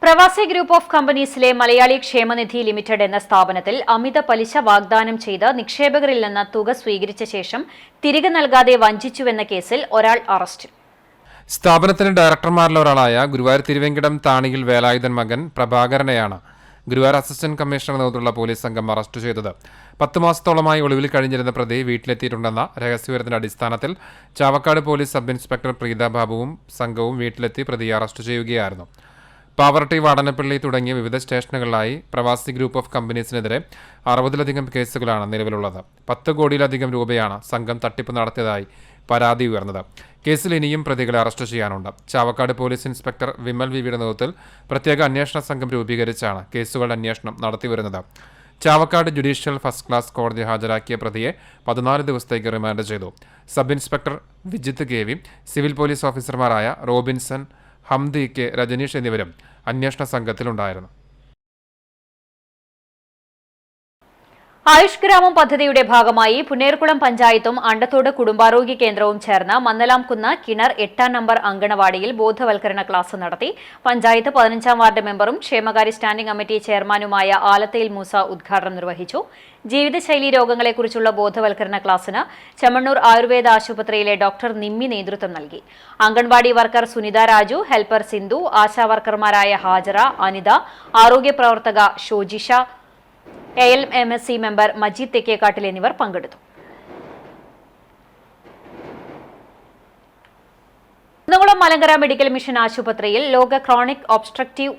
പ്രവാസി ഗ്രൂപ്പ് ഓഫ് കമ്പനീസിലെ മലയാളി ക്ഷേമനിധി ലിമിറ്റഡ് എന്ന സ്ഥാപനത്തിൽ അമിത പലിശ വാഗ്ദാനം ചെയ്ത് നിക്ഷേപകരിൽ നിന്ന് തുക സ്വീകരിച്ച ശേഷം തിരികെ നൽകാതെ വഞ്ചിച്ചുവെന്ന കേസിൽ ഒരാൾ അറസ്റ്റിൽ. സ്ഥാപനത്തിന്റെ ഡയറക്ടർമാരിൽ ഒരാളായ ഗുരുവായൂർ തിരുവെങ്കിടം താണിയിൽ വേലായുധൻ മകൻ പ്രഭാകരനെയാണ് ഗുരുവായൂർ അസിസ്റ്റന്റ് കമ്മീഷണർ നേതൃത്വത്തിലുള്ള പോലീസ് സംഘം അറസ്റ്റ് ചെയ്തത്. 10 മാസത്തോളമായി ഒളിവിൽ കഴിഞ്ഞിരുന്ന പ്രതി വീട്ടിലെത്തിയിട്ടുണ്ടെന്ന രഹസ്യവിവരത്തിന്റെ അടിസ്ഥാനത്തിൽ Chavakkad police sub inspector Preetha ബാബുവും സംഘവും വീട്ടിലെത്തി പ്രതിയെ അറസ്റ്റ് ചെയ്യുകയായിരുന്നു. പാവർട്ടി, വാടനപ്പള്ളി തുടങ്ങിയ വിവിധ സ്റ്റേഷനുകളിലായി പ്രവാസി ഗ്രൂപ്പ് ഓഫ് കമ്പനീസിനെതിരെ 60-ലധികം കേസുകളാണ് നിലവിലുള്ളത്. 10 കോടിയിലധികം രൂപയാണ് സംഘം തട്ടിപ്പ് നടത്തിയതായി പരാതി ഉയർന്നത്. കേസിൽ ഇനിയും പ്രതികളെ അറസ്റ്റ് ചെയ്യാനുണ്ട്. ചാവക്കാട് പോലീസ് ഇൻസ്പെക്ടർ വിമൽ വിവിയുടെ നേതൃത്വത്തിൽ പ്രത്യേക അന്വേഷണ സംഘം രൂപീകരിച്ചാണ് കേസുകളുടെ അന്വേഷണം നടത്തിവരുന്നത്. ചാവക്കാട് ജുഡീഷ്യൽ ഫസ്റ്റ് ക്ലാസ് കോടതി ഹാജരാക്കിയ പ്രതിയെ 14 ദിവസത്തേക്ക് റിമാൻഡ് ചെയ്തു. Sub inspector Vijith KV, civil police ഓഫീസർമാരായ റോബിൻസൺ, ഹംദി കെ, രജനീഷ് എന്നിവരും അന്വേഷണ സംഘത്തിലുണ്ടായിരുന്നു. ആയുഷ് ഗ്രാമം പദ്ധതിയുടെ ഭാഗമായി പുന്നേർകുളം പഞ്ചായത്തും അണ്ടത്തോട് കുടുംബാരോഗ്യ കേന്ദ്രവും ചേർന്ന് മന്നലാംകുന്ന് കിണർ 8-ാം നമ്പർ അങ്കണവാടിയിൽ ബോധവൽക്കരണ ക്ലാസ് നടത്തി. പഞ്ചായത്ത് 15-ാം വാർഡ് മെമ്പറും ക്ഷേമകാര്യ സ്റ്റാൻഡിംഗ് കമ്മിറ്റി ചെയർമാനുമായ ആലത്തയിൽ മൂസ ഉദ്ഘാടനം നിർവഹിച്ചു. ജീവിതശൈലി രോഗങ്ങളെക്കുറിച്ചുള്ള ബോധവൽക്കരണ ക്ലാസിന് ചെമ്മണ്ണൂർ ആയുർവേദ ആശുപത്രിയിലെ ഡോക്ടർ നിമ്മി നേതൃത്വം നൽകി. അംഗൻവാടി വർക്കർ സുനിത രാജു, ഹെൽപ്പർ സിന്ധു, ആശാവർക്കർമാരായ ഹാജറ, അനിത, ആരോഗ്യ പ്രവർത്തക ഷോജിഷ, ALMSC മെമ്പർ മജീദ് തെക്കേക്കാട്ടിൽ എന്നിവർ പങ്കെടുത്തു. കുന്നംകുളം മലങ്കര മെഡിക്കൽ മിഷൻ ആശുപത്രിയിൽ ലോക ക്രോണിക് ഒബ്സ്ട്രക്റ്റീവ്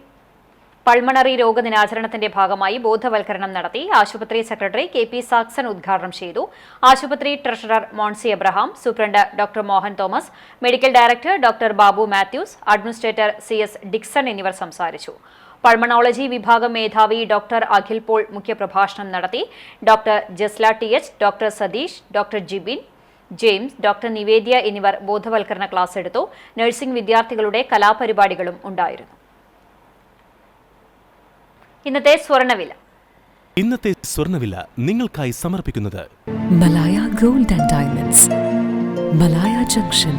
പൾമണറി രോഗ ദിനാചരണത്തിന്റെ ഭാഗമായി ബോധവൽക്കരണം നടത്തി. ആശുപത്രി സെക്രട്ടറി KP സാക്സൺ ഉദ്ഘാടനം ചെയ്തു. ആശുപത്രി treasurer Monsy Abraham, superintendent doctor Mohan Thomas, medical director doctor Babu Mathews, administrator CS Dixon എന്നിവർ സംസാരിച്ചു. പൾമണോളജി വിഭാഗം മേധാവി ഡോക്ടർ അഖിൽ പോൾ മുഖ്യപ്രഭാഷണം നടത്തി. Doctor Jasla TH, doctor Satheesh, doctor Jibin, James, doctor Nivedya എന്നിവർ ബോധവൽക്കരണ ക്ലാസ് എടുത്തു. നഴ്സിംഗ് വിദ്യാർത്ഥികളുടെ കലാപരിപാടികളും ഉണ്ടായിരുന്നു. ഇന്നത്തെ സ്വർണ്ണവില നിങ്ങൾക്കായി സമർപ്പിക്കുന്നത് Malaya gold and diamonds, Malaya junction,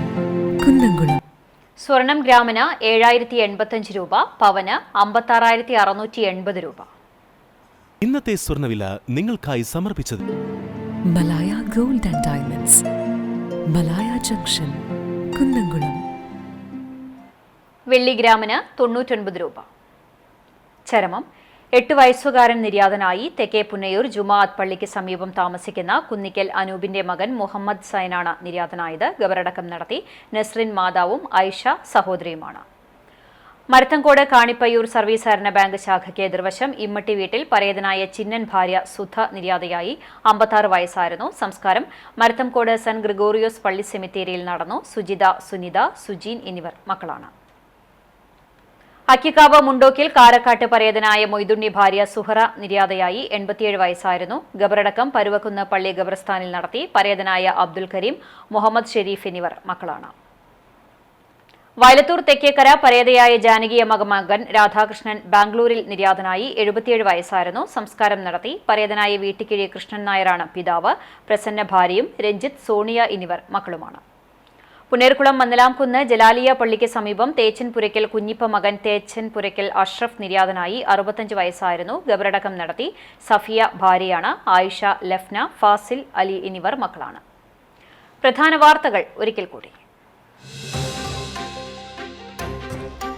Kunnamkulam. സ്വർണം ഗ്രാമിന് 7085 രൂപ, പവന് 56,680 രൂപ. ഇന്നത്തെ സ്വർണ്ണവില നിങ്ങൾക്കായി സമർപ്പിച്ചത് Malaya gold and diamonds, Malaya junction, Kunnamkulam. വെള്ളി ഗ്രാമിന് 99 രൂപ. ചരമം 8 വയസ്സുകാരൻ നിര്യാതനായി. തെക്കേ പുന്നയൂർ ജുമാഅത്ത് പള്ളിക്ക് സമീപം താമസിക്കുന്ന കുന്നിക്കൽ അനൂപിന്റെ മകൻ മുഹമ്മദ് സൈനാണ് നിര്യാതനായത്. ഖബറടക്കം നടത്തി. നസ്രിൻ മാതാവും ഐഷ സഹോദരിയുമാണ്. മരത്തങ്കോട് കാണിപ്പയ്യൂർ സർവീസ് സഹകരണ ബാങ്ക് ശാഖയ്ക്ക് എതിർവശം ഇമ്മട്ടി വീട്ടിൽ പരേതനായ ചിന്നൻ ഭാര്യ സുധ നിര്യാതയായി. 56 വയസ്സായിരുന്നു. സംസ്കാരം മരത്തങ്കോട് സെന്റ് ഗ്രിഗോറിയോസ് പള്ളി സെമിത്തേരിയിൽ നടന്നു. സുജിത, സുനിത, സുജീൻ എന്നിവർ മക്കളാണ്. അക്കിക്കാവ് മുണ്ടോക്കിൽ കാരക്കാട്ട് പരേതനായ മൊയ്തുണ്ണി ഭാര്യ സുഹറ നിര്യാതയായി. 87 വയസ്സായിരുന്നു. ഖബറടക്കം പരുവക്കുന്ന് പള്ളി ഖബർസ്ഥാനിൽ നടത്തി. പരേതനായ അബ്ദുൽ കരീം, മുഹമ്മദ് ഷെരീഫ് എന്നിവർ മക്കളാണ്. വയലത്തൂർ തെക്കേക്കര പരേതയായ ജാനകിയമ്മ മകൻ രാധാകൃഷ്ണൻ ബാംഗ്ലൂരിൽ നിര്യാതനായി. 77 വയസ്സായിരുന്നു. സംസ്കാരം നടത്തി. പരേതനായ വീട്ടിക്കിഴി കൃഷ്ണൻ നായരാണ് പിതാവ്. പ്രസന്ന ഭാര്യയും രഞ്ജിത്ത്, സോണിയ എന്നിവർ മക്കളുമാണ്. പുന്നേർകുളം മന്നലാംകുന്ന് ജലാലിയ പള്ളിക്ക് സമീപം തേച്ചൻപുരയ്ക്കൽ കുഞ്ഞിപ്പ മകൻ തേച്ചൻപുരയ്ക്കൽ അഷ്റഫ് നിര്യാതനായി. 65 വയസ്സായിരുന്നു. ഖബറടക്കം നടത്തി. സഫിയ ഭാര്യയാണ്. ആയിഷ, ലഫ്ന, ഫാസിൽ, അലി എന്നിവർ മക്കളാണ്. പ്രധാന വാർത്തകൾ ഒരിക്കൽ കൂടി.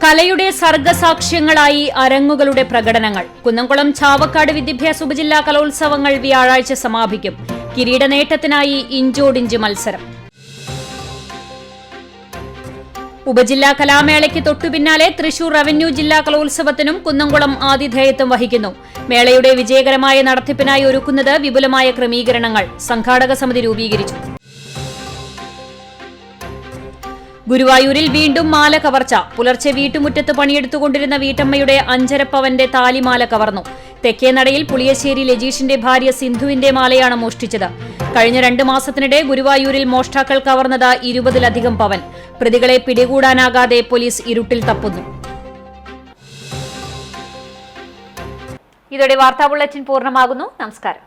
കലയുടെ സർഗസാക്ഷ്യങ്ങളായി അരങ്ങുകളുടെ പ്രകടനങ്ങൾ. കുന്നംകുളം ചാവക്കാട് വിദ്യാഭ്യാസ ഉപജില്ലാ കലോത്സവങ്ങൾ വ്യാഴാഴ്ച സമാപിക്കും. കിരീട നേട്ടത്തിനായി ഇഞ്ചോടിഞ്ച് മത്സരം. ഉപജില്ലാ കലാമേളയ്ക്ക് തൊട്ടുപിന്നാലെ തൃശൂർ റവന്യൂ ജില്ലാ കലോത്സവത്തിനും കുന്നംകുളം ആതിഥേയത്വം വഹിക്കുന്നു. മേളയുടെ വിജയകരമായ നടത്തിപ്പിനായി ഒരുക്കുന്നത് വിപുലമായ ക്രമീകരണങ്ങൾ. സംഘാടക സമിതി രൂപീകരിച്ചു. ഗുരുവായൂരിൽ വീണ്ടും മാല കവർച്ച. പുലർച്ചെ വീട്ടുമുറ്റത്ത് പണിയെടുത്തുകൊണ്ടിരുന്ന വീട്ടമ്മയുടെ 5.5 പവന്റെ താലിമാല കവർന്നു. തെക്കേനടയിൽ പുളിയശ്ശേരി ലജീഷിന്റെ ഭാര്യ സിന്ധുവിന്റെ മാലയാണ് മോഷ്ടിച്ചത്. കഴിഞ്ഞ 2 മാസത്തിനിടെ ഗുരുവായൂരിൽ മോഷ്ടാക്കൾ കവർന്നത് 20-ലധികം പവൻ. പ്രതികളെ പിടികൂടാനാകാതെ പോലീസ് ഇരുട്ടിൽ തപ്പുന്നു. ഇതോടെ വാർത്താ ബുള്ളറ്റിൻ പൂർണ്ണമാകുന്നു. നമസ്കാരം.